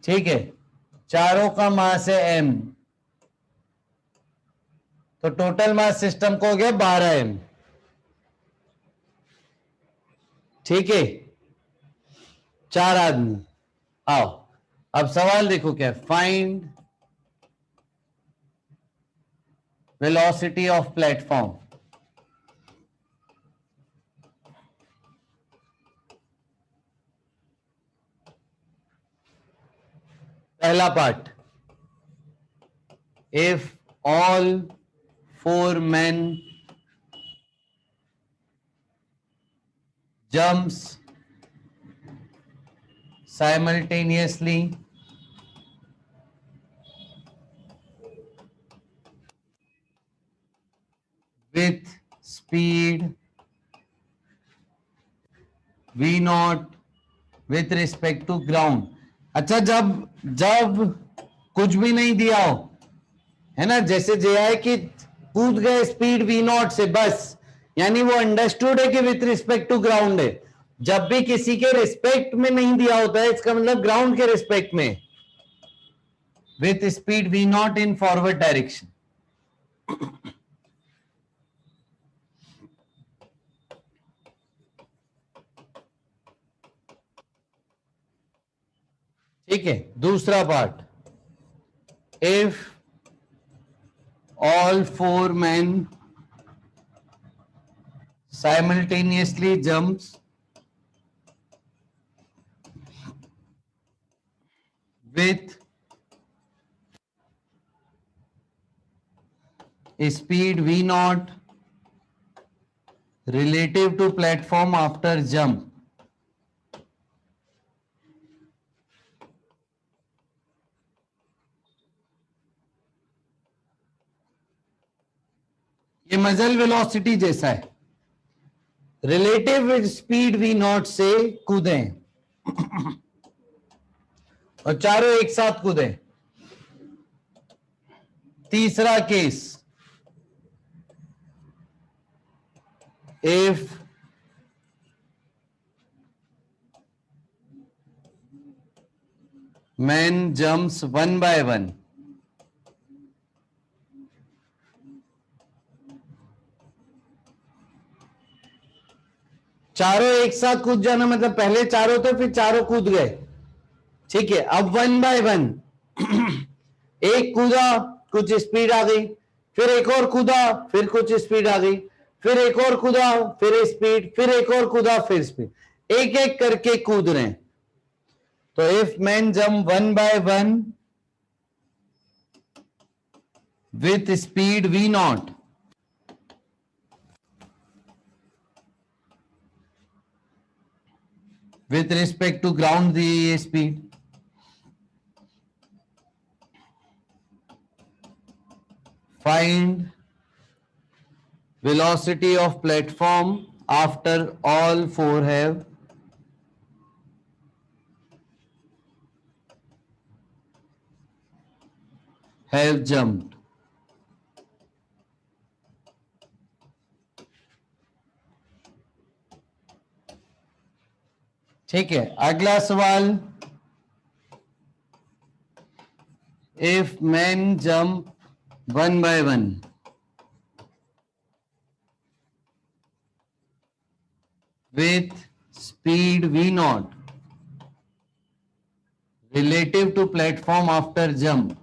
ठीक है, चारों का मास है m, तो टोटल मास सिस्टम को हो गया 12 m, ठीक है, 4 आदमी। आओ अब सवाल देखो क्या, फाइंड वेलोसिटी ऑफ प्लेटफॉर्म। पहला part, if all 4 men jumps simultaneously with speed v0 with respect to ground। अच्छा, जब कुछ भी नहीं दिया हो, है ना, जैसे जे कि कूद गए स्पीड v0 से, बस यानी वो अंडरस्टूड है कि विथ रिस्पेक्ट टू ग्राउंड है। जब भी किसी के रिस्पेक्ट में नहीं दिया होता है, इसका मतलब ग्राउंड के रिस्पेक्ट में, with speed v0 in forward direction. ठीक है, दूसरा part, if all 4 men simultaneously jumps with speed v0 relative to platform after jump, ये मजल वेलोसिटी जैसा है, रिलेटिव स्पीड v0 से कूदे और चारों एक साथ कूदे। तीसरा case, if man jumps 1 by 1 चारों एक साथ कूद जाना, मतलब पहले चारों थे फिर चारों कूद गए, ठीक है, अब 1 by 1 एक कूदा कुछ स्पीड आ गई, फिर एक और कूदा फिर कुछ स्पीड आ गई, फिर एक और कूदा, फिर स्पीड, फिर एक और कूदा, फिर स्पीड, एक एक करके कूद रहे हैं। तो if man jump 1 by 1 with speed v naught, with respect to ground the speed, find velocity of platform after all four have jumped. ठीक है, अगला सवाल, if man jump 1 by 1 with speed v naught relative to platform after jump,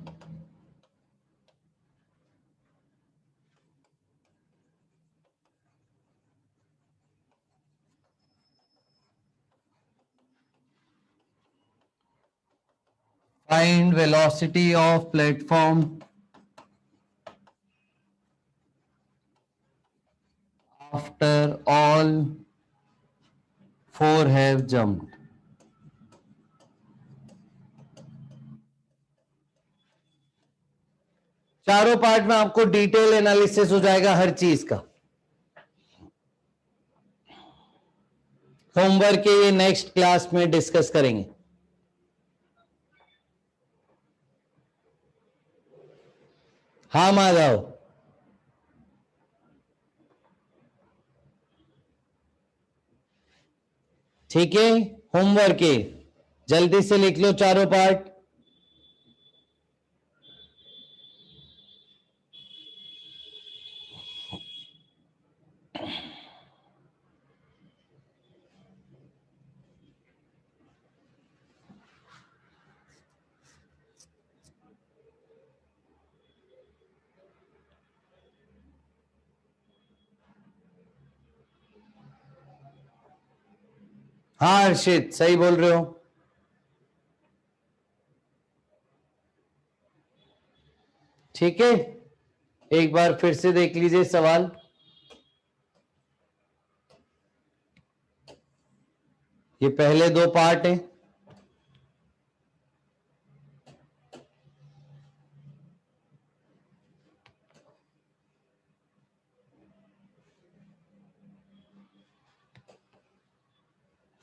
find velocity of platform after all four have jumped. चारों part में आपको detail analysis हो जाएगा हर चीज का। होमवर्क के ये नेक्स्ट क्लास में डिस्कस करेंगे। हाँ माधव, ठीक है, होमवर्क के जल्दी से लिख लो चारों पार्ट। हाँ हर्षित, सही बोल रहे हो। ठीक है, एक बार फिर से देख लीजिए सवाल। ये पहले दो पार्ट हैं।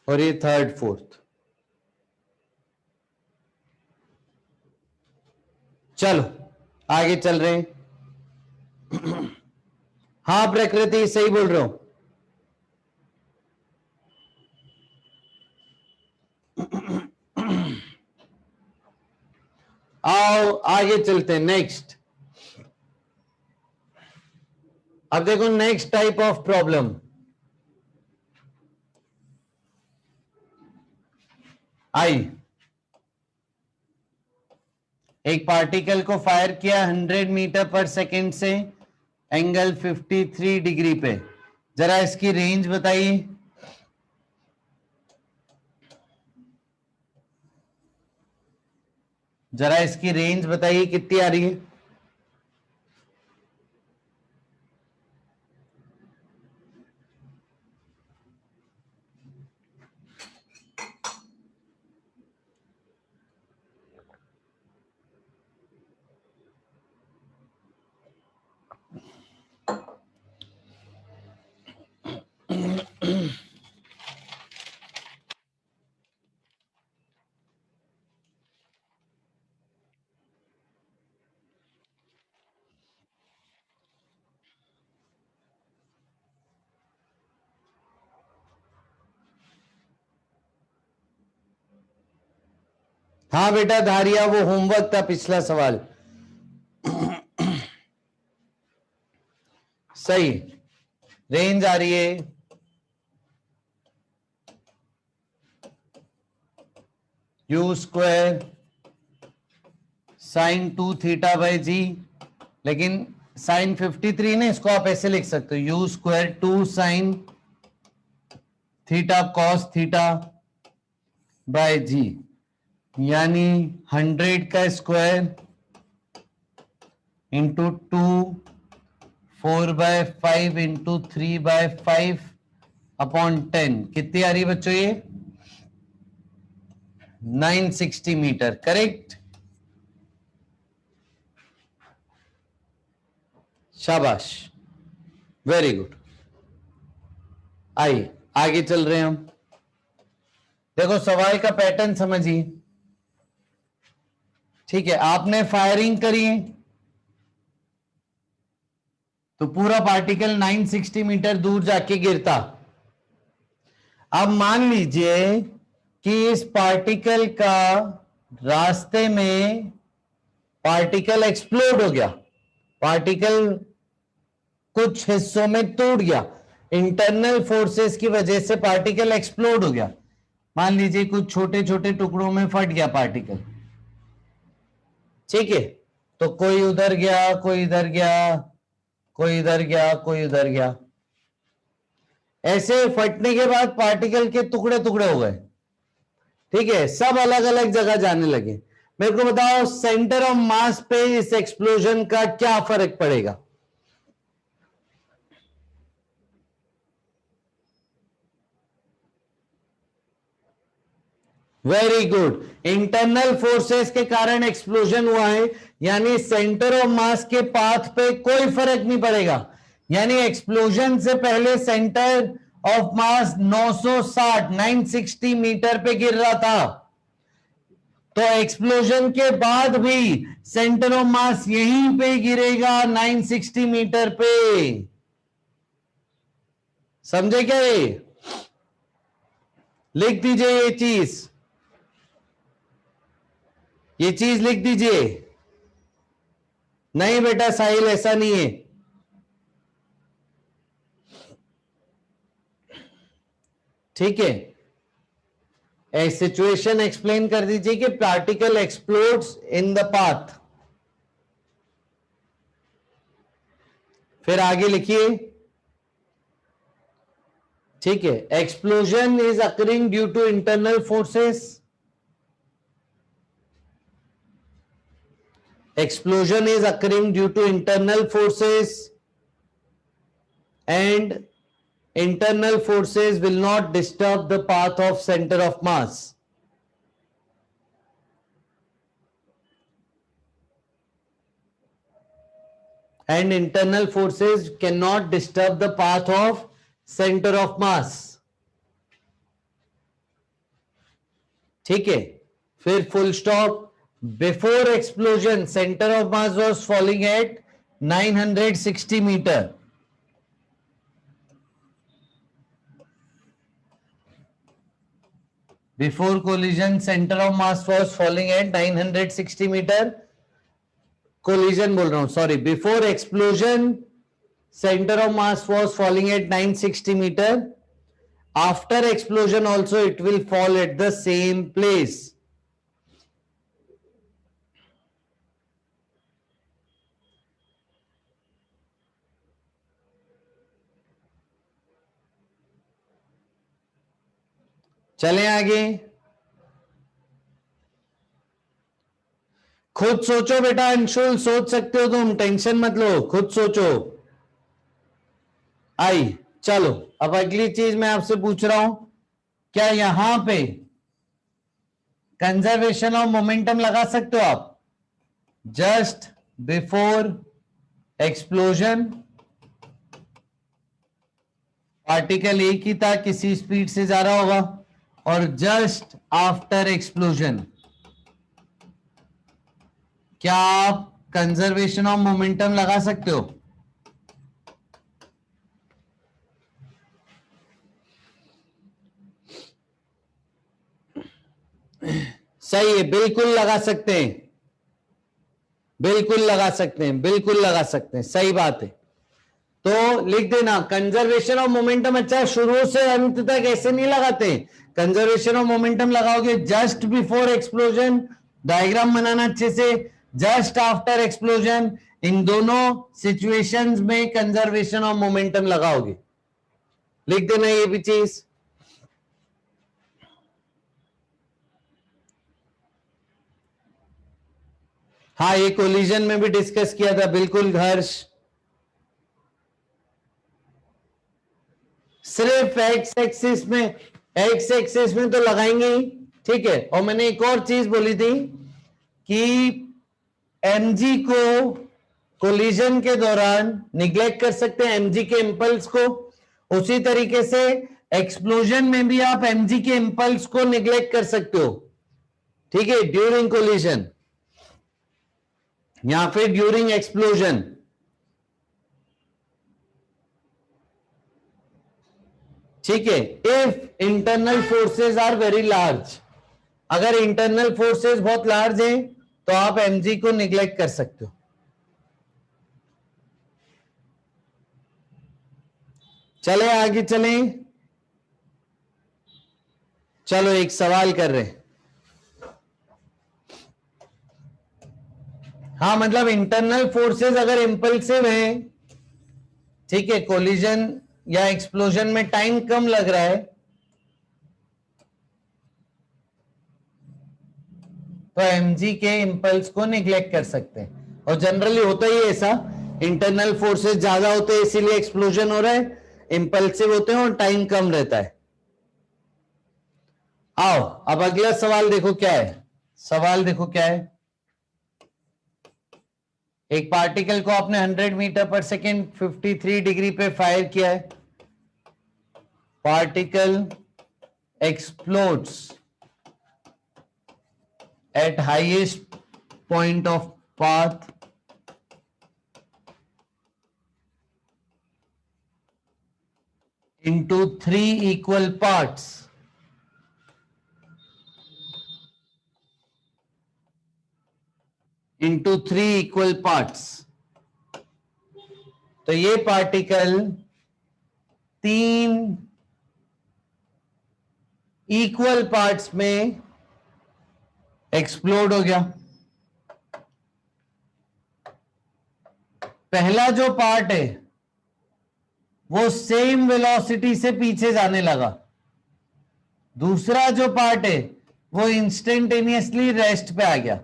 और ये थर्ड फोर्थ। चलो आगे चल रहे हैं। हाँ प्रकृति, सही बोल रहे हो। आओ आगे चलते हैं नेक्स्ट। अब देखो नेक्स्ट टाइप ऑफ प्रॉब्लम। आई, एक पार्टिकल को फायर किया 100 मीटर पर सेकेंड से एंगल 53 डिग्री पे। जरा इसकी रेंज बताइए। जरा इसकी रेंज बताइए कितनी आ रही है। हाँ बेटा धारिया, वो होमवर्क था पिछला सवाल। सही, रेंज आ रही है u square sine 2 theta by g, लेकिन साइन 53 ने, इसको आप ऐसे लिख सकते हो, u square 2 sine theta cos theta by g, यानी 100 का स्क्वायर इंटू 2 4/5 इंटू 3/5 अपॉन 10, कितनी आ रही है बच्चों ये? 960 मीटर, करेक्ट। शाबाश, वेरी गुड। आइए आगे चल रहे हैं हम। देखो सवाल का पैटर्न समझिए, ठीक है। आपने फायरिंग करी है तो पूरा पार्टिकल 960 मीटर दूर जाके गिरता। अब मान लीजिए कि इस पार्टिकल का रास्ते में पार्टिकल एक्सप्लोड हो गया, पार्टिकल कुछ हिस्सों में टूट गया, इंटरनल फोर्सेस की वजह से पार्टिकल एक्सप्लोड हो गया। मान लीजिए कुछ छोटे छोटे टुकड़ों में फट गया पार्टिकल, ठीक है। तो कोई उधर गया, कोई इधर गया, कोई इधर गया, कोई उधर गया। ऐसे फटने के बाद पार्टिकल के टुकड़े टुकड़े हो गए, ठीक है, सब अलग अलग जगह जाने लगे। मेरे को बताओ सेंटर ऑफ मास पे इस एक्सप्लोजन का क्या फर्क पड़ेगा? वेरी गुड, इंटरनल फोर्सेस के कारण एक्सप्लोजन हुआ है, यानी सेंटर ऑफ मास के पाथ पे कोई फर्क नहीं पड़ेगा। यानी एक्सप्लोजन से पहले सेंटर ऑफ मास 960 मीटर पे गिर रहा था, तो एक्सप्लोजन के बाद भी सेंटर ऑफ मास यहीं पे गिरेगा 960 मीटर पे। समझे क्या? ये लिख दीजिए, ये चीज लिख दीजिए। नहीं बेटा साहिल, ऐसा नहीं है। ठीक है, ए सिचुएशन एक्सप्लेन कर दीजिए कि particle explodes in the path. फिर आगे लिखिए, ठीक है। Explosion is occurring due to internal forces. Explosion is occurring due to internal forces, and internal forces will not disturb the path of center of mass. And internal forces cannot disturb the path of center of mass. ठीक है, फिर full stop. Before explosion, center of mass was falling at 960 meter. Before collision, center of mass was falling at 960 meter. Collision बोल रहा हूं, sorry. Before explosion, center of mass was falling at 960 meter. After explosion also it will fall at the same place. चलें आगे। खुद सोचो बेटा, अंशुल सोच सकते हो तुम, टेंशन मत लो, खुद सोचो। आई चलो, अब अगली चीज मैं आपसे पूछ रहा हूं, क्या यहां पे कंजर्वेशन ऑफ मोमेंटम लगा सकते हो आप? जस्ट बिफोर एक्सप्लोजन पार्टिकल एक ही था, किसी स्पीड से जा रहा होगा, और जस्ट आफ्टर एक्सप्लोजन क्या आप कंजर्वेशन ऑफ मोमेंटम लगा सकते हो? सही है, बिल्कुल लगा सकते हैं, बिल्कुल लगा सकते हैं, बिल्कुल लगा सकते हैं, सही बात है। तो लिख देना कंजर्वेशन ऑफ मोमेंटम। अच्छा, शुरू से अंत तक ऐसे नहीं लगाते, कंजर्वेशन ऑफ मोमेंटम लगाओगे जस्ट बिफोर एक्सप्लोजन, डायग्राम बनाना अच्छे से, जस्ट आफ्टर एक्सप्लोजन, इन दोनों सिचुएशंस में कंजर्वेशन ऑफ मोमेंटम लगाओगे, लिख देना ये भी चीज। हाँ, ये कोलिजन में भी डिस्कस किया था, बिल्कुल हर्ष। सिर्फ एक्स एक्सिस में तो लगाएंगे ही, ठीक है। और मैंने एक और चीज बोली थी कि एमजी को कोलिजन के दौरान निग्लेक्ट कर सकते हैं, एमजी के इंपल्स को। उसी तरीके से एक्सप्लोजन में भी आप एमजी के इंपल्स को निग्लेक्ट कर सकते हो, ठीक है, ड्यूरिंग कोलिजन या फिर ड्यूरिंग एक्सप्लोजन। ठीक है, if internal forces are very large, अगर इंटरनल फोर्सेस बहुत लार्ज हैं तो आप एमजी को निग्लेक्ट कर सकते हो। चले आगे चलें। चलो एक सवाल कर रहे हैं। हाँ, मतलब इंटरनल फोर्सेस अगर इंपल्सिव हैं, ठीक है, कोलिजन या एक्सप्लोजन में टाइम कम लग रहा है, तो एमजी के इंपल्स को निग्लेक्ट कर सकते हैं। और जनरली होता ही ऐसा, इंटरनल फोर्सेस ज्यादा होते हैं इसीलिए एक्सप्लोजन हो रहा है, इंपल्सिव होते हैं और टाइम कम रहता है। आओ अब अगला सवाल देखो क्या है। सवाल देखो क्या है। एक पार्टिकल को आपने 100 मीटर पर सेकेंड 53 डिग्री पे फायर किया है। Particle explodes at highest point of path into 3 equal parts. Into 3 equal parts. तो ये पार्टिकल 3 इक्वल पार्ट्स में एक्सप्लोड हो गया। पहला जो पार्ट है वो सेम वेलोसिटी से पीछे जाने लगा, दूसरा जो पार्ट है वो इंस्टेंटेनियसली रेस्ट पे आ गया।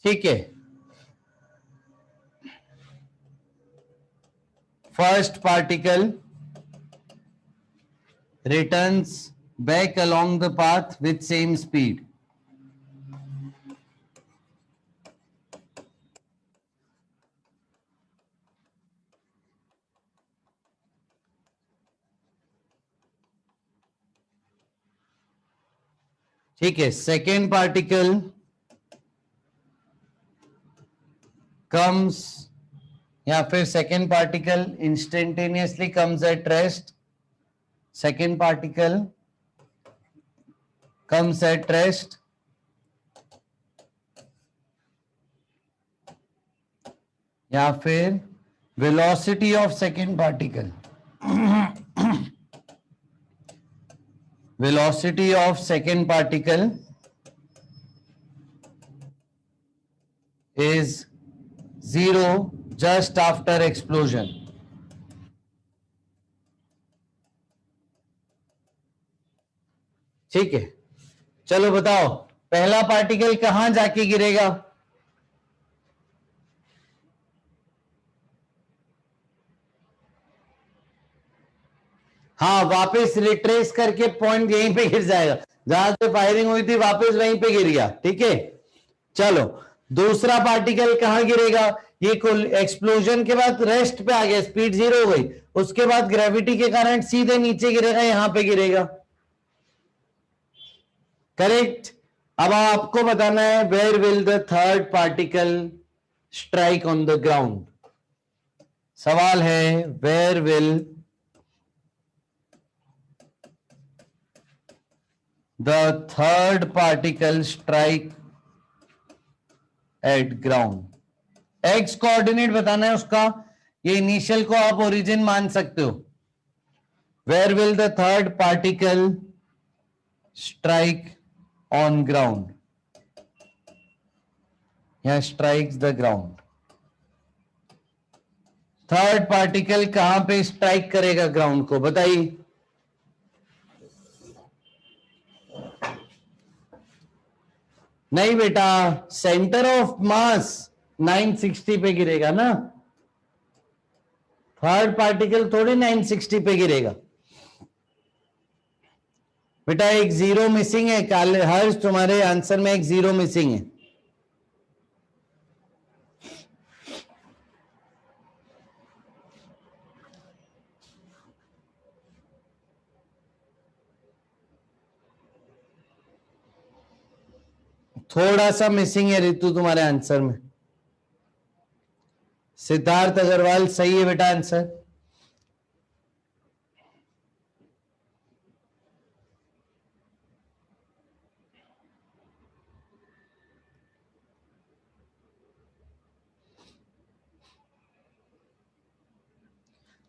ठीक है, first particle returns back along the path with same speed. ठीक है, second particle comes या फिर second particle instantaneously comes at rest, second particle comes at rest, या फिर velocity of second particle, velocity of second particle is 0 just after explosion. ठीक है, चलो बताओ पहला पार्टिकल कहां जाके गिरेगा। हाँ, वापस रिट्रेस करके पॉइंट यहीं पे गिर जाएगा जहां से फायरिंग हुई थी, वापस वहीं पे गिर गया। ठीक है, चलो दूसरा पार्टिकल कहां गिरेगा। ये एक्सप्लोजन के बाद रेस्ट पे आ गया, स्पीड 0 हो गई, उसके बाद ग्रेविटी के कारण सीधे नीचे गिरेगा, यहां पे गिरेगा। करेक्ट। अब आपको बताना है where will the third particle strike on the ground. सवाल है where will the third particle strike at ground. X coordinate बताना है उसका, ये इनिशियल को आप ओरिजिन मान सकते हो। Where will the third particle strike on ground? Yeah, strikes the ground. Third particle कहां पे स्ट्राइक करेगा ग्राउंड को, बताइए. नहीं बेटा, सेंटर ऑफ मास 960 पे गिरेगा ना. थर्ड पार्टिकल थोड़ी 960 पे गिरेगा बेटा. एक जीरो मिसिंग है काले हर्ष, तुम्हारे आंसर में एक जीरो मिसिंग है. थोड़ा सा मिसिंग है रितु तुम्हारे आंसर में. सिद्धार्थ अग्रवाल सही है बेटा आंसर.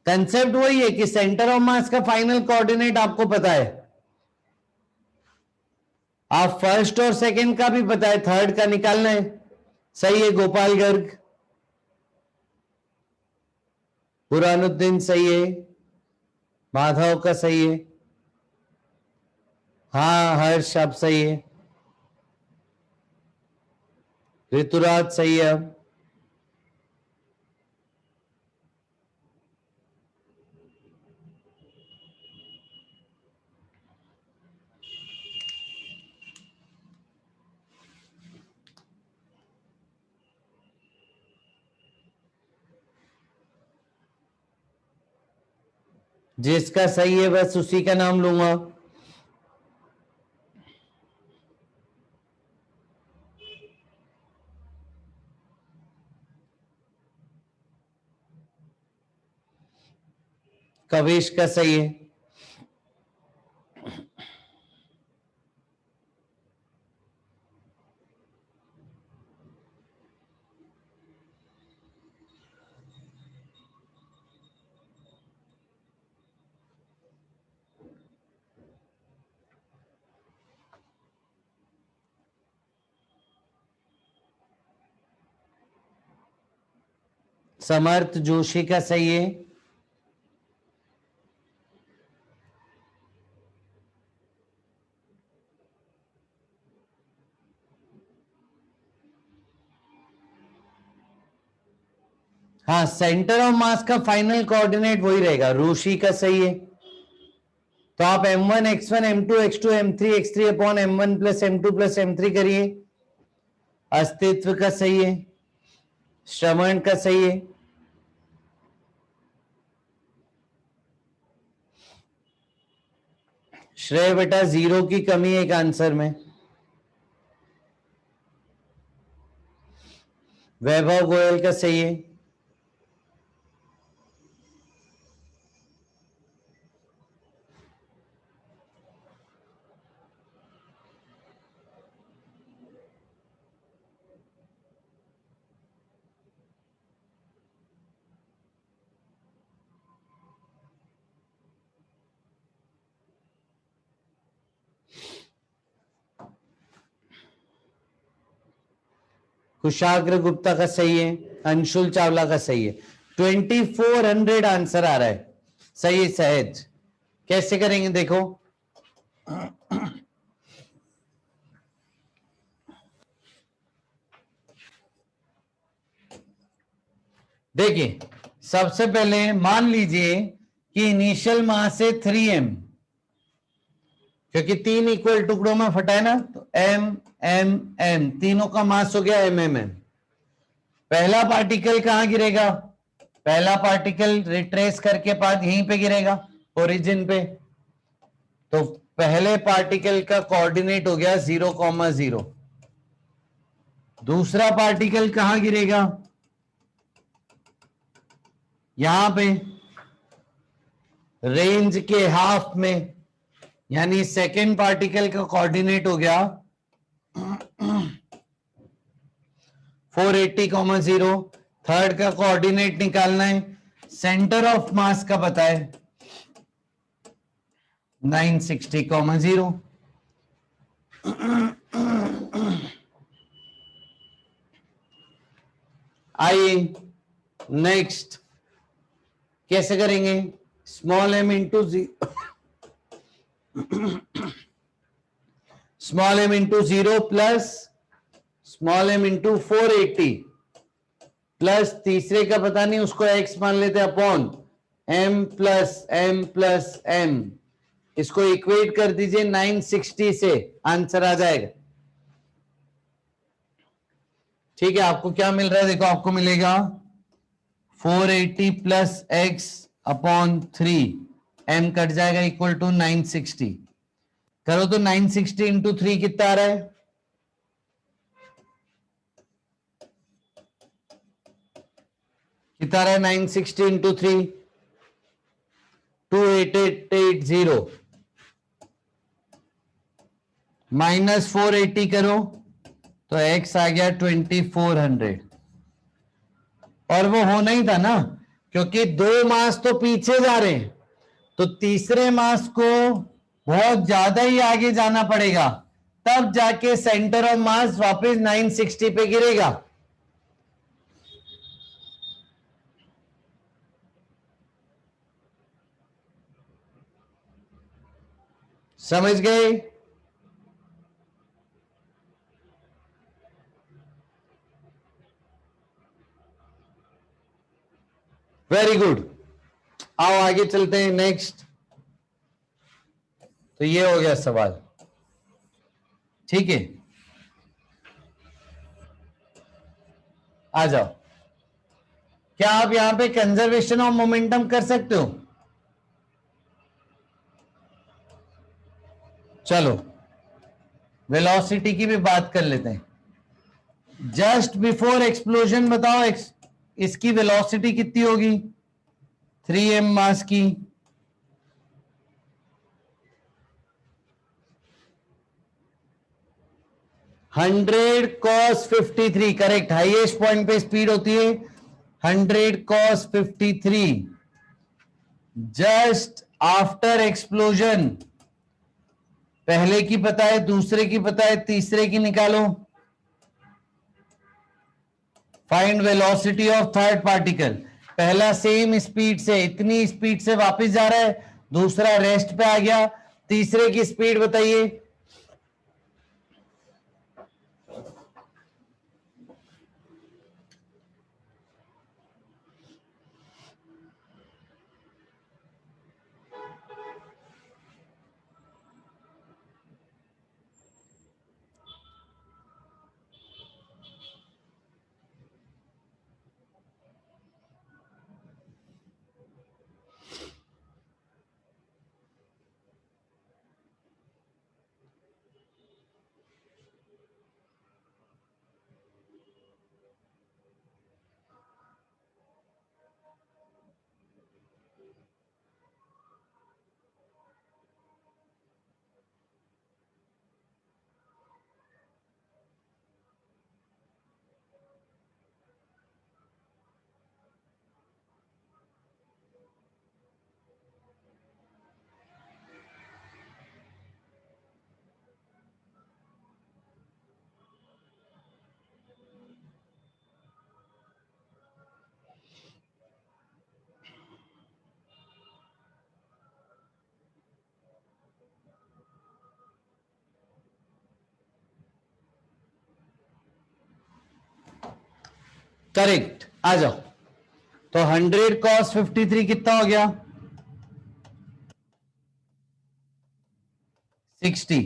कंसेप्ट वही है कि सेंटर ऑफ मास का फाइनल कोऑर्डिनेट आपको पता है. आप फर्स्ट और सेकंड का भी पता है, थर्ड का निकालना है. सही है गोपाल गर्ग. बुरहानुद्दीन सही है. माधव का सही है. हाँ हर्ष आप सही है. ऋतुराज सही है. अब जिसका सही है बस उसी का नाम लूंगा. कविश का सही है. समर्थ जोशी का सही है. हाँ सेंटर ऑफ मास का फाइनल कोऑर्डिनेट वही रहेगा. रूशी का सही है. तो आप m1 x1 m2 x2 m3 x3 upon m1 plus m2 plus m3 करिए. अस्तित्व का सही है. श्रवण का सही है. श्रेय बेटा जीरो की कमी है एक आंसर में. वैभव गोयल का सही है. कुशाग्र गुप्ता का सही है. अंशुल चावला का सही है. 2400 आंसर आ रहा है. सही सहज. कैसे करेंगे देखो. देखिए सबसे पहले मान लीजिए कि इनिशियल मास है 3m, क्योंकि 3 इक्वल टुकड़ों में फटा है ना, तो m m m तीनों का मास हो गया mm. पहला पार्टिकल कहां गिरेगा? पहला पार्टिकल रिट्रेस करके बाद यहीं पे गिरेगा ओरिजिन पे. तो पहले पार्टिकल का कोऑर्डिनेट हो गया 0,0. दूसरा पार्टिकल कहां गिरेगा? यहां पे रेंज के हाफ में, यानी सेकेंड पार्टिकल का कोऑर्डिनेट हो गया 480,0. थर्ड का कोऑर्डिनेट निकालना है. सेंटर ऑफ मास का पता है 960,0। आइए नेक्स्ट कैसे करेंगे, small m into small m into 0 plus small m into 480 plus तीसरे का पता नहीं उसको x मान लेते अपॉन m प्लस m, इसको इक्वेट कर दीजिए 960 से, आंसर आ जाएगा। ठीक है, आपको क्या मिल रहा है, देखो आपको मिलेगा 480 plus x upon 3, m cut जाएगा इक्वल टू 960। करो तो 960 इंटू 3 कितना आ रहा है, कितना आ रहा है 960 इंटू 3, 28880 माइनस 480 करो तो x आ गया 2400। और वो होना ही था ना, क्योंकि दो मास तो पीछे जा रहे हैं, तो तीसरे मास को बहुत ज्यादा ही आगे जाना पड़ेगा, तब जाके सेंटर ऑफ मास वापस 960 पे गिरेगा। समझ गए? वेरी गुड, आओ आगे चलते हैं नेक्स्ट। तो ये हो गया सवाल, ठीक है, आ जाओ। क्या आप यहां पे कंजर्वेशन ऑफ मोमेंटम कर सकते हो? चलो वेलोसिटी की भी बात कर लेते हैं। जस्ट बिफोर एक्सप्लोजन बताओ इसकी वेलोसिटी कितनी होगी 3m मास की? 100 cos 53, करेक्ट, हाईएस्ट पॉइंट पे स्पीड होती है 100 cos 53। जस्ट आफ्टर एक्सप्लोजन, पहले की पता है, दूसरे की पता है, तीसरे की निकालो। Find velocity of third particle. पहला सेम स्पीड से, इतनी स्पीड से वापस जा रहा है, दूसरा रेस्ट पे आ गया, तीसरे की स्पीड बताइए। करेक्ट, आ जाओ। तो 100 cos 53 कितना हो गया 60।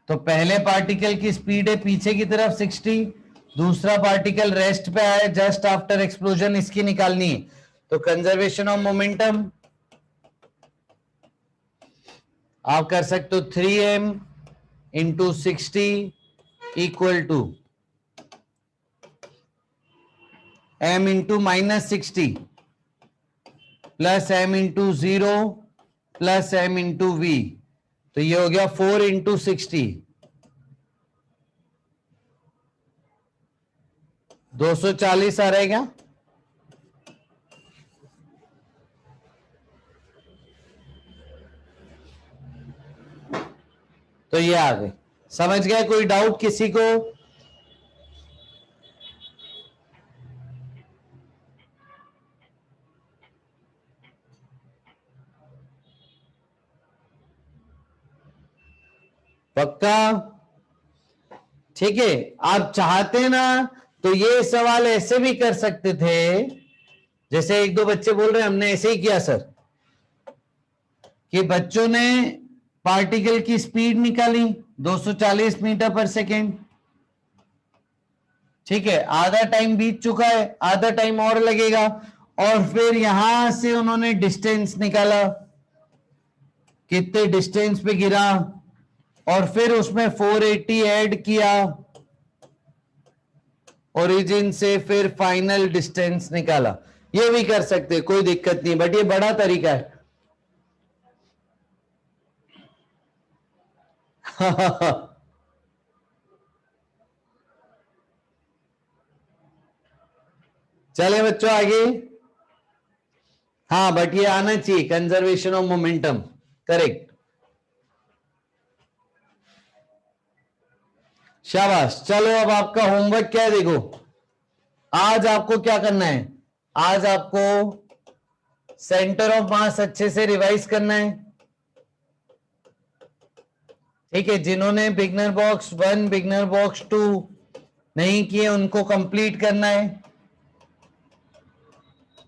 तो पहले पार्टिकल की स्पीड है पीछे की तरफ 60, दूसरा पार्टिकल रेस्ट पे आए जस्ट आफ्टर एक्सप्लोजन, इसकी निकालनी है। तो कंजर्वेशन ऑफ मोमेंटम आप कर सकते हो 3m into 60 equal to m into -60 plus m into 0 plus m into v। तो ये हो गया 4 इंटू 60, 240 आ रहेगा। तो ये आ गए। समझ गए? कोई डाउट किसी को? पक्का? ठीक है। आप चाहते ना तो ये सवाल ऐसे भी कर सकते थे, जैसे एक दो बच्चे बोल रहे हैं हमने ऐसे ही किया सर, कि बच्चों ने पार्टिकल की स्पीड निकाली 240 मीटर पर सेकेंड। ठीक है, आधा टाइम बीत चुका है, आधा टाइम और लगेगा, और फिर यहां से उन्होंने डिस्टेंस निकाला, कितने डिस्टेंस पे गिरा, और फिर उसमें 480 ऐड किया ओरिजिन से, फिर फाइनल डिस्टेंस निकाला। ये भी कर सकते, कोई दिक्कत नहीं, बट ये बड़ा तरीका है। चले बच्चों आगे। हाँ, बट ये आना चाहिए, कंजर्वेशन ऑफ मोमेंटम, करेक्ट। शाबाश। चलो अब आपका होमवर्क क्या है, देखो आज आपको क्या करना है। आज आपको सेंटर ऑफ मास अच्छे से रिवाइज करना है। ठीक है, जिन्होंने बिगनर बॉक्स 1 बिगनर बॉक्स 2 नहीं किए उनको कंप्लीट करना है।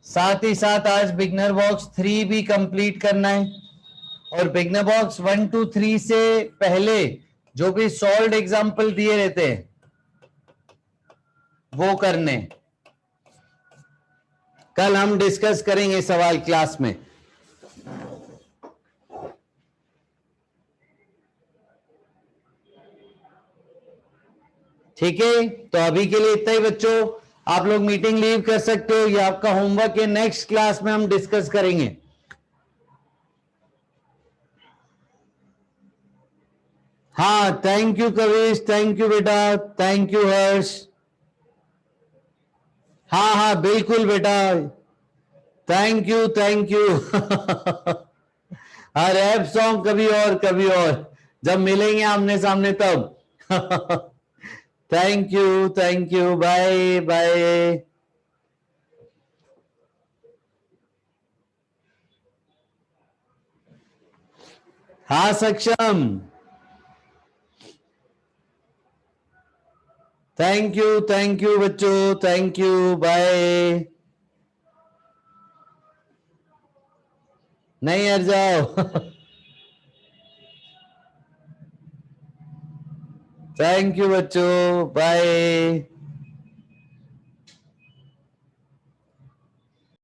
साथ ही साथ आज बिगनर बॉक्स 3 भी कंप्लीट करना है, और बिगनर बॉक्स 1 2 3 से पहले जो भी सॉल्व एग्जाम्पल दिए रहते हैं वो करने। कल हम डिस्कस करेंगे सवाल क्लास में। ठीक है, तो अभी के लिए इतना ही बच्चों, आप लोग मीटिंग लीव कर सकते हो, ये आपका होमवर्क है, नेक्स्ट क्लास में हम डिस्कस करेंगे। हाँ, thank you Kavish, thank you बेटा, थैंक यू हर्ष। हाँ हाँ बिल्कुल बेटा, थैंक यू थैंक यू। हाँ, रैप सॉन्ग कभी और जब मिलेंगे आमने सामने तब। Thank you, bye bye. हाँ सक्षम, थैंक यू बच्चों, थैंक यू, बाय। नहीं हट जाओ। थैंक यू बच्चों, बाय।